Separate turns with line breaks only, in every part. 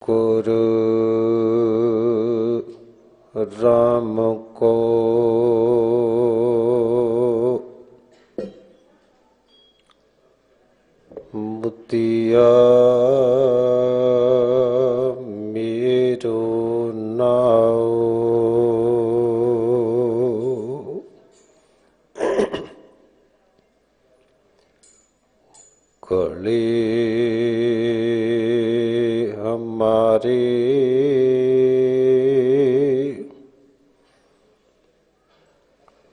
गुरु राम को मुतिया मेरो नाओ। कली हमारे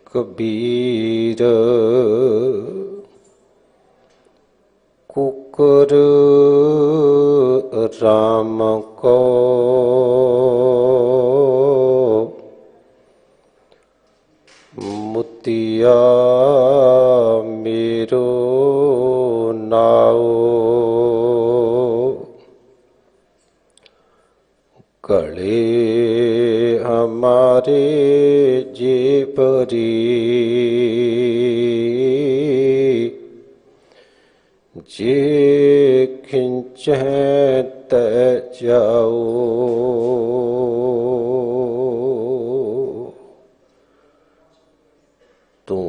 कबीर कुकर राम को मुतिया मेरो नाओ। कले हमारे जे परी जे खिंच तै जाओ। तू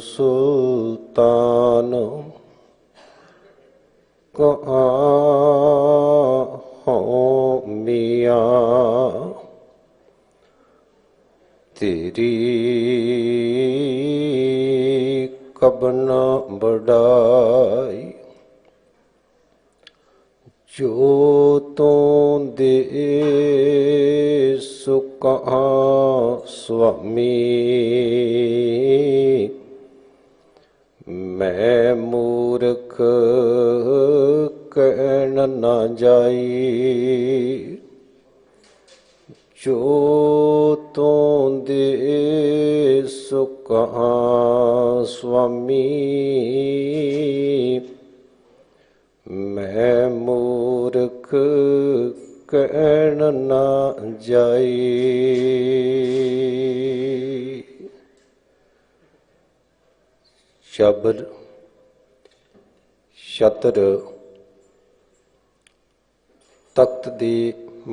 सुल्तान कहाँ हो मियाँ, तेरी कब न बढ़ाई। जो तो दे सो कहाँ स्वामी, मैं मूर्ख कहन न जाई। जो तो दे सो कहाँ स्वामी, मैं मूर्ख कहन न जाई। शब्द छत्र तख्त दे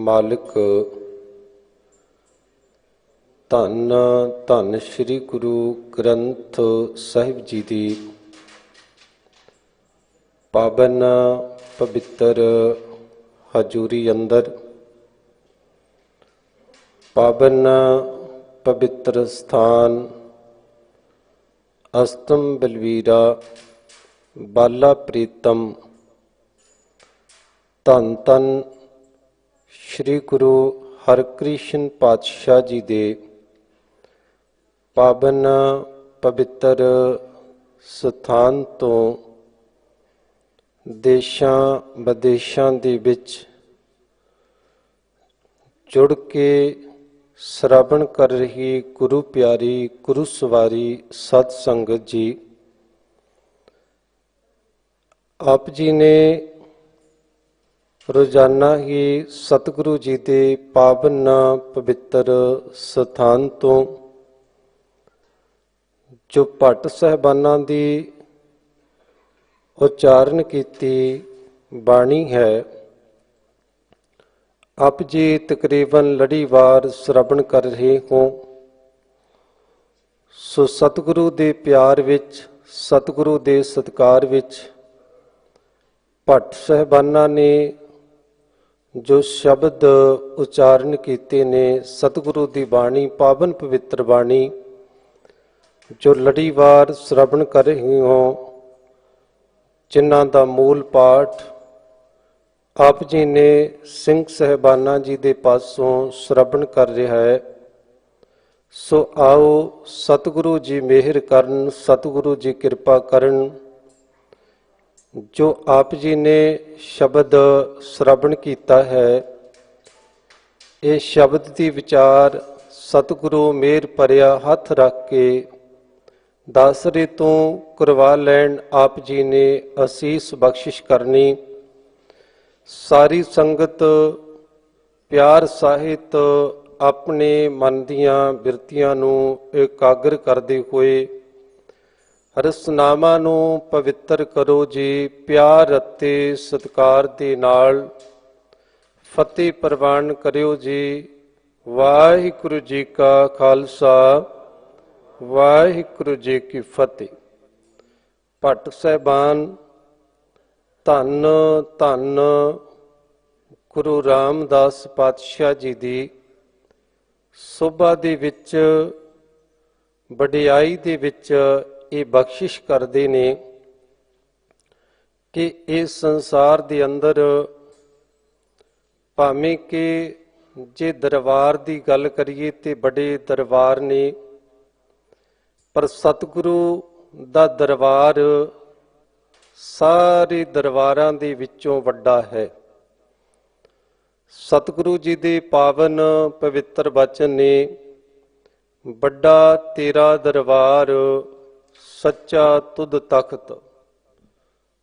मालिक धन धन श्री गुरु ग्रंथ साहिब जी दी पावन पवित्र हजूरी अंदर पावन पवित्र स्थान अस्तम बलवीरा बाला प्रीतम धन धन श्री गुरु हरकृष्ण पातशाह जी दे पावन पवित्र स्थान तो देशां विदेशां दे विच जुड़ के श्रवण कर रही गुरु प्यारी गुरु सवारी सत संगत जी, आप जी ने रोजाना ही सतगुरु जी दे पावन पवित्र स्थान तो जो भट्ट साहबाना दी उच्चारण कीती बाणी है, आप जी तकरीबन लड़ीवार श्रवण कर रहे हो। सो सतगुरु दे प्यार विच सतगुरु दे सत्कार विच भट्ट साहबाना ने जो शब्द उच्चारण कीते ने सतगुरु दी बाणी पावन पवित्र बाणी जो लड़ीवार श्रवण कर रहे हो, जिन्हां दा मूल पाठ आप जी ने सिंह साहबाना जी दे पासों श्रवण कर रहा है। सो आओ सतगुरु जी मेहर करन, सतगुरु जी कृपा करन। जो आप जी ने शब्द श्रवण कीता है, ये शब्द दी विचार सतगुरु मेहर भरिया हथ रख के दासरे तो करवा लैन आप जी ने असीस बख्शिश करनी। सारी संगत प्यार ਸਾਹਿਤ अपने मन दियां बिरतियां नूं एकाग्र करदे होए ਰਸਨਾਵਾਂ ਨੂੰ ਪਵਿੱਤਰ ਕਰੋ ਜੀ, ਪਿਆਰ ਅਤੇ ਸਤਿਕਾਰ ਦੇ ਨਾਲ ਫਤਿਹ ਪ੍ਰਵਾਨ ਕਰਿਓ ਜੀ। ਵਾਹਿਗੁਰੂ ਜੀ ਕਾ ਖਾਲਸਾ, ਵਾਹਿਗੁਰੂ ਜੀ ਕੀ ਫਤਿਹ। ਭੱਟ ਸਾਹਿਬਾਨ, ਧੰਨ ਧੰਨ ਗੁਰੂ ਰਾਮਦਾਸ ਪਾਤਸ਼ਾਹ ਜੀ ਦੀ ਸੋਭਾ ਦੇ ਵਿੱਚ, ਵਡਿਆਈ ਦੇ ਵਿੱਚ ਇਹ ਬਖਸ਼ਿਸ਼ ਕਰਦੇ ਨੇ ਕਿ ਇਸ ਸੰਸਾਰ ਦੇ ਅੰਦਰ ਭਾਵੇਂ ਕਿ ਜੇ ਦਰਬਾਰ ਦੀ ਗੱਲ ਕਰੀਏ ਤੇ ਬੜੇ ਦਰਬਾਰ ਨੇ, ਪਰ ਸਤਿਗੁਰੂ ਦਾ ਦਰਬਾਰ ਸਾਰੇ ਦਰਬਾਰਾਂ ਦੇ ਵਿੱਚੋਂ ਵੱਡਾ ਹੈ। ਸਤਿਗੁਰੂ ਜੀ ਦੇ ਪਾਵਨ ਪਵਿੱਤਰ ਬਚਨ ਨੇ, ਵੱਡਾ ਤੇਰਾ ਦਰਬਾਰ ਸੱਚਾ ਤੁਧ ਤਖਤ।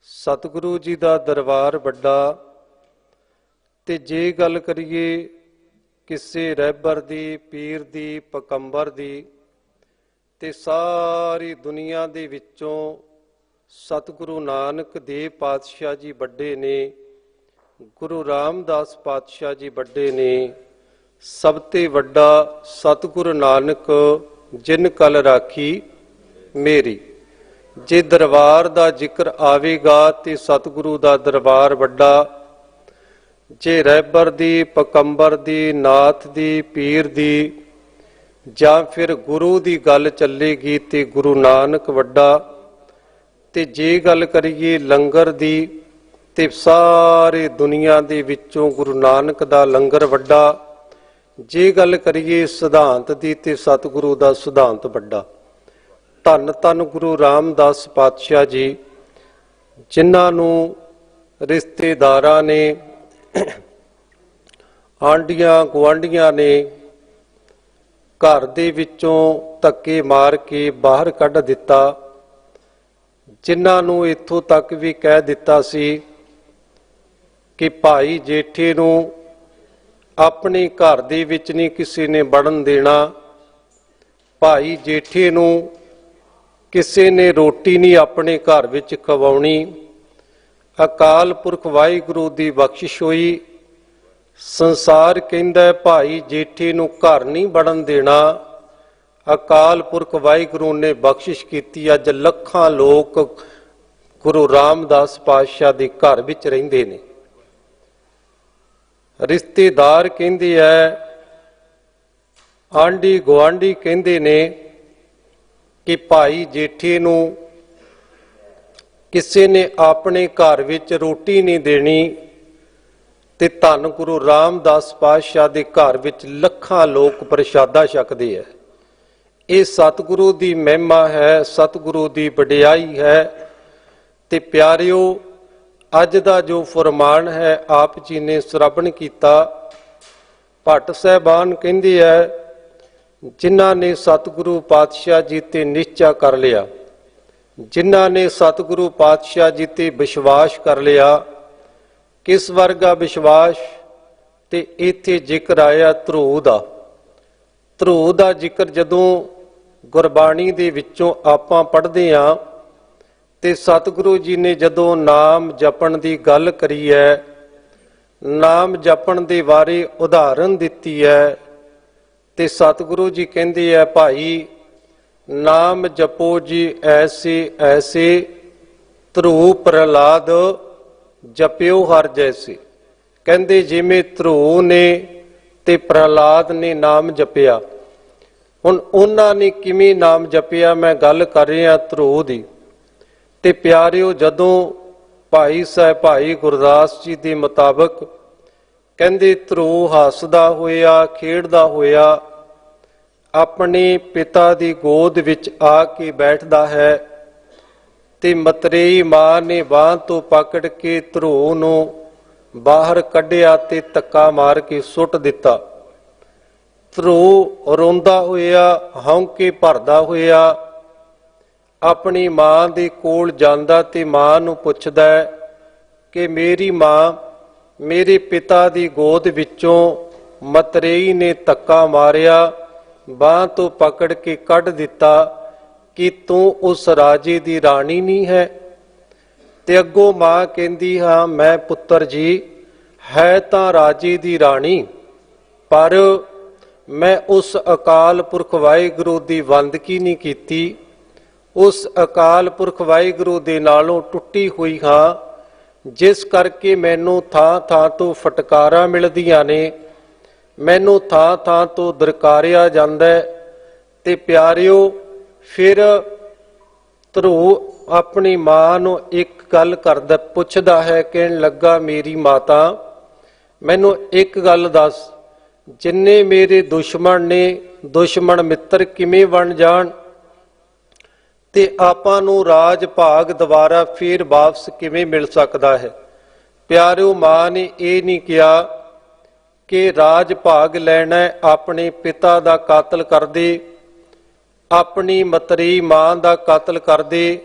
ਸਤਿਗੁਰੂ ਜੀ ਦਾ ਦਰਬਾਰ ਵੱਡਾ। ਤੇ ਜੇ ਗੱਲ ਕਰੀਏ ਕਿਸੇ ਰਹਿਬਰ ਦੀ, ਪੀਰ ਦੀ, ਪਕੰਬਰ ਦੀ, ਤੇ ਸਾਰੀ ਦੁਨੀਆ ਦੇ ਵਿੱਚੋਂ ਸਤਿਗੁਰੂ ਨਾਨਕ ਦੇਵ ਪਾਤਸ਼ਾਹ ਜੀ ਵੱਡੇ ਨੇ, ਗੁਰੂ ਰਾਮਦਾਸ ਪਾਤਸ਼ਾਹ ਜੀ ਵੱਡੇ ਨੇ। ਸਭ ਤੇ ਵੱਡਾ ਸਤਿਗੁਰੂ ਨਾਨਕ ਜਿਨ ਕਲ ਰਾਖੀ ਮੇਰੀ। ਜੇ ਦਰਬਾਰ ਦਾ ਜ਼ਿਕਰ ਆਵੇਗਾ ਤੇ ਸਤਿਗੁਰੂ ਦਾ ਦਰਬਾਰ ਵੱਡਾ। ਜੇ ਰਹਿਬਰ ਦੀ, ਪਕੰਬਰ ਦੀ, ਨਾਥ ਦੀ, ਪੀਰ ਦੀ ਜਾਂ ਫਿਰ ਗੁਰੂ ਦੀ ਗੱਲ ਚੱਲੇਗੀ ਤੇ ਗੁਰੂ ਨਾਨਕ ਵੱਡਾ। ਤੇ ਜੇ ਗੱਲ ਕਰੀਏ ਲੰਗਰ ਦੀ ਤੇ ਸਾਰੇ ਦੁਨੀਆ ਦੇ ਵਿੱਚੋਂ ਗੁਰੂ ਨਾਨਕ ਦਾ ਲੰਗਰ ਵੱਡਾ। ਜੇ ਗੱਲ ਕਰੀਏ ਸਿਧਾਂਤ ਦੀ ਤੇ ਸਤਿਗੁਰੂ ਦਾ ਸਿਧਾਂਤ ਵੱਡਾ। ਧੰਨ ਧੰਨ ਗੁਰੂ ਰਾਮਦਾਸ ਪਾਤਸ਼ਾਹ ਜੀ, ਜਿਨ੍ਹਾਂ ਨੂੰ ਰਿਸ਼ਤੇਦਾਰਾਂ ਨੇ, ਆਂਢੀਆਂ ਗੁਆਂਢੀਆਂ ਨੇ ਘਰ ਦੇ ਵਿੱਚੋਂ ਧੱਕੇ ਮਾਰ ਕੇ ਬਾਹਰ ਕੱਢ ਦਿੱਤਾ, ਜਿਨ੍ਹਾਂ ਨੂੰ ਇੱਥੋਂ ਤੱਕ ਵੀ ਕਹਿ ਦਿੱਤਾ ਸੀ ਕਿ ਭਾਈ ਜੇਠੇ ਨੂੰ ਆਪਣੇ ਘਰ ਦੇ ਵਿੱਚ ਨਹੀਂ ਕਿਸੇ ਨੇ ਵੜਨ ਦੇਣਾ, ਭਾਈ ਜੇਠੇ ਨੂੰ ਕਿਸੇ ਨੇ ਰੋਟੀ ਨਹੀਂ ਆਪਣੇ ਘਰ ਵਿੱਚ ਖਵਾਉਣੀ। ਅਕਾਲ ਪੁਰਖ ਵਾਹਿਗੁਰੂ ਦੀ ਬਖਸ਼ਿਸ਼ ਹੋਈ। ਸੰਸਾਰ ਕਹਿੰਦਾ ਭਾਈ ਜੇਠੇ ਨੂੰ ਘਰ ਨਹੀਂ ਵੜਨ ਦੇਣਾ, ਅਕਾਲ ਪੁਰਖ ਵਾਹਿਗੁਰੂ ਨੇ ਬਖਸ਼ਿਸ਼ ਕੀਤੀ। ਅੱਜ ਲੱਖਾਂ ਲੋਕ ਗੁਰੂ ਰਾਮਦਾਸ ਪਾਤਸ਼ਾਹ ਦੇ ਘਰ ਵਿੱਚ ਰਹਿੰਦੇ ਨੇ। ਰਿਸ਼ਤੇਦਾਰ ਕਹਿੰਦੇ ਐ, ਆਂਢੀ ਗੁਆਂਢੀ ਕਹਿੰਦੇ ਨੇ ਕਿ ਭਾਈ ਜੇਠੇ ਨੂੰ ਕਿਸੇ ਨੇ ਆਪਣੇ ਘਰ ਵਿੱਚ ਰੋਟੀ ਨਹੀਂ ਦੇਣੀ। ਤੇ ਧੰਨ ਗੁਰੂ ਰਾਮਦਾਸ ਪਾਤਸ਼ਾਹ ਦੇ ਘਰ ਵਿੱਚ ਲੱਖਾਂ ਲੋਕ ਪ੍ਰਸ਼ਾਦਾ ਛਕਦੇ ਹੈ। ਇਹ ਸਤਿਗੁਰੂ ਦੀ ਮਹਿਮਾ ਹੈ, ਸਤਿਗੁਰੂ ਦੀ ਵਡਿਆਈ ਹੈ। ਤੇ ਪਿਆਰਿਓ, ਅੱਜ ਦਾ ਜੋ ਫਰਮਾਨ ਹੈ ਆਪ ਜੀ ਨੇ ਸ਼੍ਰਵਣ ਕੀਤਾ। ਭੱਟ ਸਾਹਿਬਾਨ ਕਹਿੰਦੇ ਹੈ, ਜਿਨ੍ਹਾਂ ਨੇ ਸਤਿਗੁਰੂ ਪਾਤਸ਼ਾਹ ਜੀ ਤੇ ਨਿਸ਼ਚਾ ਕਰ ਲਿਆ, ਜਿਨ੍ਹਾਂ ਨੇ ਸਤਿਗੁਰੂ ਪਾਤਸ਼ਾਹ ਜੀ ਤੇ ਵਿਸ਼ਵਾਸ ਕਰ ਲਿਆ। ਕਿਸ ਵਰਗਾ ਵਿਸ਼ਵਾਸ? ਤੇ ਇੱਥੇ ਜ਼ਿਕਰ ਆਇਆ ਧਰੂ ਦਾ। ਧਰੂ ਦਾ ਜ਼ਿਕਰ ਜਦੋਂ ਗੁਰਬਾਣੀ ਦੇ ਵਿੱਚੋਂ ਆਪਾਂ ਪੜ੍ਹਦੇ ਹਾਂ ਤੇ ਸਤਿਗੁਰੂ ਜੀ ਨੇ ਜਦੋਂ ਨਾਮ ਜਪਣ ਦੀ ਗੱਲ ਕਰੀ ਹੈ, ਨਾਮ ਜਪਣ ਦੇ ਬਾਰੇ ਉਦਾਹਰਨ ਦਿੱਤੀ ਹੈ, ਤੇ ਸਤਿਗੁਰੂ ਜੀ ਕਹਿੰਦੇ ਆ, ਭਾਈ ਨਾਮ ਜਪੋ ਜੀ ਐਸੇ ਐਸੇ, ਧਰੂ ਪ੍ਰਹਲਾਦ ਜਪਿਓ ਹਰ ਜੈਸੇ। ਕਹਿੰਦੇ ਜਿਵੇਂ ਧਰੂ ਨੇ ਤੇ ਪ੍ਰਹਲਾਦ ਨੇ ਨਾਮ ਜਪਿਆ। ਹੁਣ ਉਹਨਾਂ ਨੇ ਕਿਵੇਂ ਨਾਮ ਜਪਿਆ, ਮੈਂ ਗੱਲ ਕਰ ਰਿਹਾ ਧਰੂ ਦੀ। ਤੇ ਪਿਆਰਿਓ, ਜਦੋਂ ਭਾਈ ਸਾਹਿਬ ਭਾਈ ਗੁਰਦਾਸ ਜੀ ਦੇ ਮੁਤਾਬਕ ਕਹਿੰਦੇ ਧਰੂ ਹੱਸਦਾ ਹੋਇਆ, ਖੇਡਦਾ ਹੋਇਆ ਆਪਣੇ ਪਿਤਾ ਦੀ ਗੋਦ ਵਿੱਚ ਆ ਕੇ ਬੈਠਦਾ ਹੈ। ਤੇ ਮਤਰੇਈ ਮਾਂ ਨੇ ਬਾਂਹ ਤੋਂ ਪਕੜ ਕੇ ਧਰੂ ਨੂੰ ਬਾਹਰ ਕੱਢਿਆ ਤੇ ਧੱਕਾ ਮਾਰ ਕੇ ਸੁੱਟ ਦਿੱਤਾ। ਧਰੂ ਰੋਂਦਾ ਹੋਇਆ, ਹੌਂਕੇ ਭਰਦਾ ਹੋਇਆ ਆਪਣੀ ਮਾਂ ਦੇ ਕੋਲ ਜਾਂਦਾ ਤੇ ਮਾਂ ਨੂੰ ਪੁੱਛਦਾ ਕਿ ਮੇਰੀ ਮਾਂ, ਮੇਰੇ ਪਿਤਾ ਦੀ ਗੋਦ ਵਿੱਚੋਂ ਮਤਰੇਈ ਨੇ ਧੱਕਾ ਮਾਰਿਆ, ਬਾਂਹ ਤੋਂ ਪਕੜ ਕੇ ਕੱਢ ਦਿੱਤਾ, ਕਿ ਤੂੰ ਉਸ ਰਾਜੇ ਦੀ ਰਾਣੀ ਨਹੀਂ ਹੈ। ਤੇ ਅੱਗੋਂ ਮਾਂ ਕਹਿੰਦੀ, ਹਾਂ ਮੈਂ ਪੁੱਤਰ ਜੀ ਹੈ ਤਾਂ ਰਾਜੇ ਦੀ ਰਾਣੀ, ਪਰ ਮੈਂ ਉਸ ਅਕਾਲ ਪੁਰਖ ਵਾਹਿਗੁਰੂ ਦੀ ਬੰਦਗੀ ਨਹੀਂ ਕੀਤੀ, ਉਸ ਅਕਾਲ ਪੁਰਖ ਵਾਹਿਗੁਰੂ ਦੇ ਨਾਲੋਂ ਟੁੱਟੀ ਹੋਈ ਹਾਂ, ਜਿਸ ਕਰਕੇ ਮੈਨੂੰ ਥਾਂ ਥਾਂ ਤੋਂ ਫਟਕਾਰਾਂ ਮਿਲਦੀਆਂ ਨੇ, ਮੈਨੂੰ ਥਾਂ ਥਾਂ ਤੋਂ ਦਰਕਾਰਿਆ ਜਾਂਦਾ। ਤੇ ਪਿਆਰਿਓ, ਫਿਰ ਧਰੁਵ ਆਪਣੀ ਮਾਂ ਨੂੰ ਇੱਕ ਗੱਲ ਕਰਦਾ, ਪੁੱਛਦਾ ਹੈ, ਕਹਿਣ ਲੱਗਾ, ਮੇਰੀ ਮਾਤਾ ਮੈਨੂੰ ਇੱਕ ਗੱਲ ਦੱਸ, ਜਿੰਨੇ ਮੇਰੇ ਦੁਸ਼ਮਣ ਨੇ, ਦੁਸ਼ਮਣ ਮਿੱਤਰ ਕਿਵੇਂ ਬਣ ਜਾਣ ਤੇ ਆਪਾਂ ਨੂੰ ਰਾਜ ਭਾਗ ਦੁਬਾਰਾ ਫੇਰ ਵਾਪਸ ਕਿਵੇਂ ਮਿਲ ਸਕਦਾ ਹੈ। ਪਿਆਰਿਓ, ਮਾਂ ਨੇ ਇਹ ਨਹੀਂ ਕਿਹਾ ਕਿ ਰਾਜ ਭਾਗ ਲੈਣਾ ਆਪਣੇ ਪਿਤਾ ਦਾ ਕਾਤਲ ਕਰਦੇ, ਆਪਣੀ ਮਤਰੀ ਮਾਂ ਦਾ ਕਾਤਲ ਕਰਦੇ।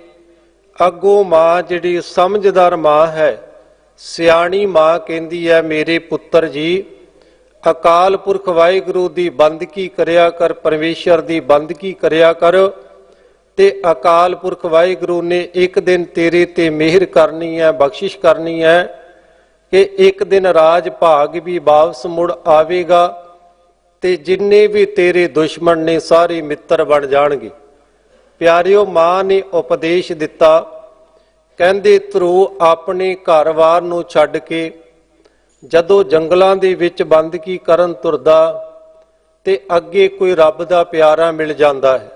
ਅੱਗੋਂ ਮਾਂ ਜਿਹੜੀ ਸਮਝਦਾਰ ਮਾਂ ਹੈ, ਸਿਆਣੀ ਮਾਂ ਕਹਿੰਦੀ ਹੈ, ਮੇਰੇ ਪੁੱਤਰ ਜੀ ਅਕਾਲ ਪੁਰਖ ਵਾਹਿਗੁਰੂ ਦੀ ਬੰਦਗੀ ਕਰਿਆ ਕਰ, ਪਰਮੇਸ਼ਰ ਦੀ ਬੰਦਗੀ ਕਰਿਆ ਕਰ, ਤੇ ਅਕਾਲ ਪੁਰਖ ਵਾਹਿਗੁਰੂ ਨੇ ਇੱਕ ਦਿਨ ਤੇਰੇ ਤੇ ਮਿਹਰ ਕਰਨੀ ਹੈ, ਬਖਸ਼ਿਸ਼ ਕਰਨੀ ਹੈ ਕਿ ਇੱਕ ਦਿਨ ਰਾਜ ਭਾਗ ਵੀ ਵਾਪਸ ਮੁੜ ਆਵੇਗਾ ਤੇ ਜਿੰਨੇ ਵੀ ਤੇਰੇ ਦੁਸ਼ਮਣ ਨੇ ਸਾਰੇ ਮਿੱਤਰ ਬਣ ਜਾਣਗੇ। ਪਿਆਰਿਓ, ਮਾਂ ਨੇ ਉਪਦੇਸ਼ ਦਿੱਤਾ, ਕਹਿੰਦੇ ਧਰੁਵ ਆਪਣੇ ਘਰ-ਬਾਰ ਨੂੰ ਛੱਡ ਕੇ ਜਦੋਂ ਜੰਗਲਾਂ ਦੇ ਵਿੱਚ ਬੰਦਗੀ ਕਰਨ ਤੁਰਦਾ ਤੇ ਅੱਗੇ ਕੋਈ ਰੱਬ ਦਾ ਪਿਆਰਾ ਮਿਲ ਜਾਂਦਾ ਹੈ,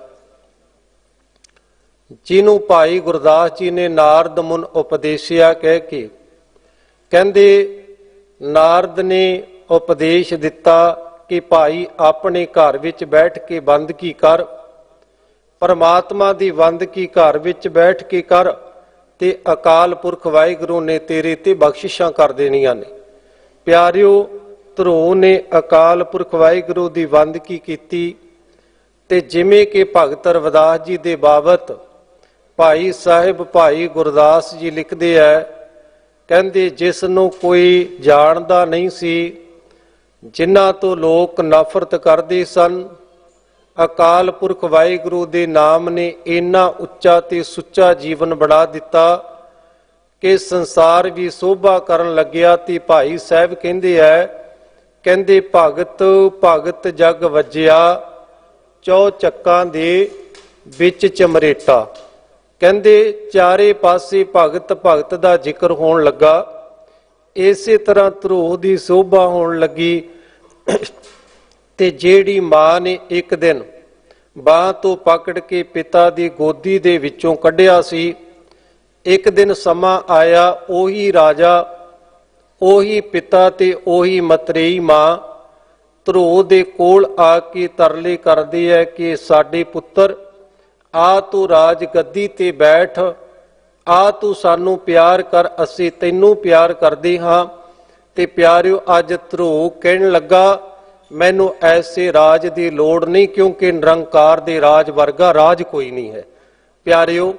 ਜਿਹਨੂੰ ਭਾਈ ਗੁਰਦਾਸ ਜੀ ਨੇ ਨਾਰਦ ਮੁਨ ਉਪਦੇਸ਼ਿਆ ਕਹਿ ਕੇ। ਕਹਿੰਦੇ ਨਾਰਦ ਨੇ ਉਪਦੇਸ਼ ਦਿੱਤਾ ਕਿ ਭਾਈ ਆਪਣੇ ਘਰ ਵਿੱਚ ਬੈਠ ਕੇ ਬੰਦਗੀ ਕਰ, ਪਰਮਾਤਮਾ ਦੀ ਬੰਦਗੀ ਘਰ ਵਿੱਚ ਬੈਠ ਕੇ ਕਰ, ਤੇ ਅਕਾਲ ਪੁਰਖ ਵਾਹਿਗੁਰੂ ਨੇ ਤੇਰੇ ਤੇ ਬਖਸ਼ਿਸ਼ਾਂ ਕਰ ਦੇਣੀਆਂ ਨੇ। ਪਿਆਰਿਓ, ਧਰੁਵ ਨੇ ਅਕਾਲ ਪੁਰਖ ਵਾਹਿਗੁਰੂ ਦੀ ਬੰਦਗੀ ਕੀਤੀ ਤੇ ਜਿਵੇਂ ਕਿ ਭਗਤ ਰਵਿਦਾਸ ਜੀ ਦੇ ਬਾਬਤ ਭਾਈ ਸਾਹਿਬ ਭਾਈ ਗੁਰਦਾਸ ਜੀ ਲਿਖਦੇ ਹੈ, ਕਹਿੰਦੇ ਜਿਸ ਨੂੰ ਕੋਈ ਜਾਣਦਾ ਨਹੀਂ ਸੀ, ਜਿਨ੍ਹਾਂ ਤੋਂ ਲੋਕ ਨਫ਼ਰਤ ਕਰਦੇ ਸਨ, ਅਕਾਲ ਪੁਰਖ ਵਾਹਿਗੁਰੂ ਦੇ ਨਾਮ ਨੇ ਇੰਨਾ ਉੱਚਾ ਤੇ ਸੁੱਚਾ ਜੀਵਨ ਬਣਾ ਦਿੱਤਾ ਕਿ ਸੰਸਾਰ ਵੀ ਸੋਭਾ ਕਰਨ ਲੱਗਿਆ। ਤੇ ਭਾਈ ਸਾਹਿਬ ਕਹਿੰਦੇ ਹੈ, ਕਹਿੰਦੇ ਭਗਤ ਭਗਤ ਜਗ ਵੱਜਿਆ, ਚੌ ਚੱਕਾਂ ਦੇ ਵਿੱਚ ਚਮਰੇਟਾ। ਕਹਿੰਦੇ ਚਾਰੇ ਪਾਸੇ ਭਗਤ ਭਗਤ ਦਾ ਜ਼ਿਕਰ ਹੋਣ ਲੱਗਾ। ਇਸੇ ਤਰ੍ਹਾਂ ਧਰੁਵ ਦੀ ਸੋਭਾ ਹੋਣ ਲੱਗੀ। ਤੇ ਜਿਹੜੀ ਮਾਂ ਨੇ ਇੱਕ ਦਿਨ ਬਾਂਹ ਤੋਂ ਪਕੜ ਕੇ ਪਿਤਾ ਦੀ ਗੋਦੀ ਦੇ ਵਿੱਚੋਂ ਕੱਢਿਆ ਸੀ, ਇੱਕ ਦਿਨ ਸਮਾਂ ਆਇਆ, ਉਹੀ ਰਾਜਾ, ਉਹੀ ਪਿਤਾ ਤੇ ਉਹੀ ਮਤਰੇਈ ਮਾਂ ਧਰੁਵ ਦੇ ਕੋਲ ਆ ਕੇ ਤਰਲੇ ਕਰਦੀ ਹੈ ਕਿ ਸਾਡੇ ਪੁੱਤਰ ਆ ਤੂੰ ਰਾਜ ਗੱਦੀ ਤੇ ਬੈਠ, ਆ ਤੂੰ ਸਾਨੂੰ ਪਿਆਰ ਕਰ, ਅਸੀਂ ਤੈਨੂੰ ਪਿਆਰ ਕਰਦੇ ਹਾਂ। ਤੇ ਪਿਆਰਿਓ, ਅੱਜ ਧਰੁਵ ਕਹਿਣ ਲੱਗਾ, ਮੈਨੂੰ ਐਸੇ ਰਾਜ ਦੀ ਲੋੜ ਨਹੀਂ, ਕਿਉਂਕਿ ਨਿਰੰਕਾਰ ਦੇ ਰਾਜ ਵਰਗਾ ਰਾਜ ਕੋਈ ਨਹੀਂ ਹੈ। ਪਿਆਰਿਓ,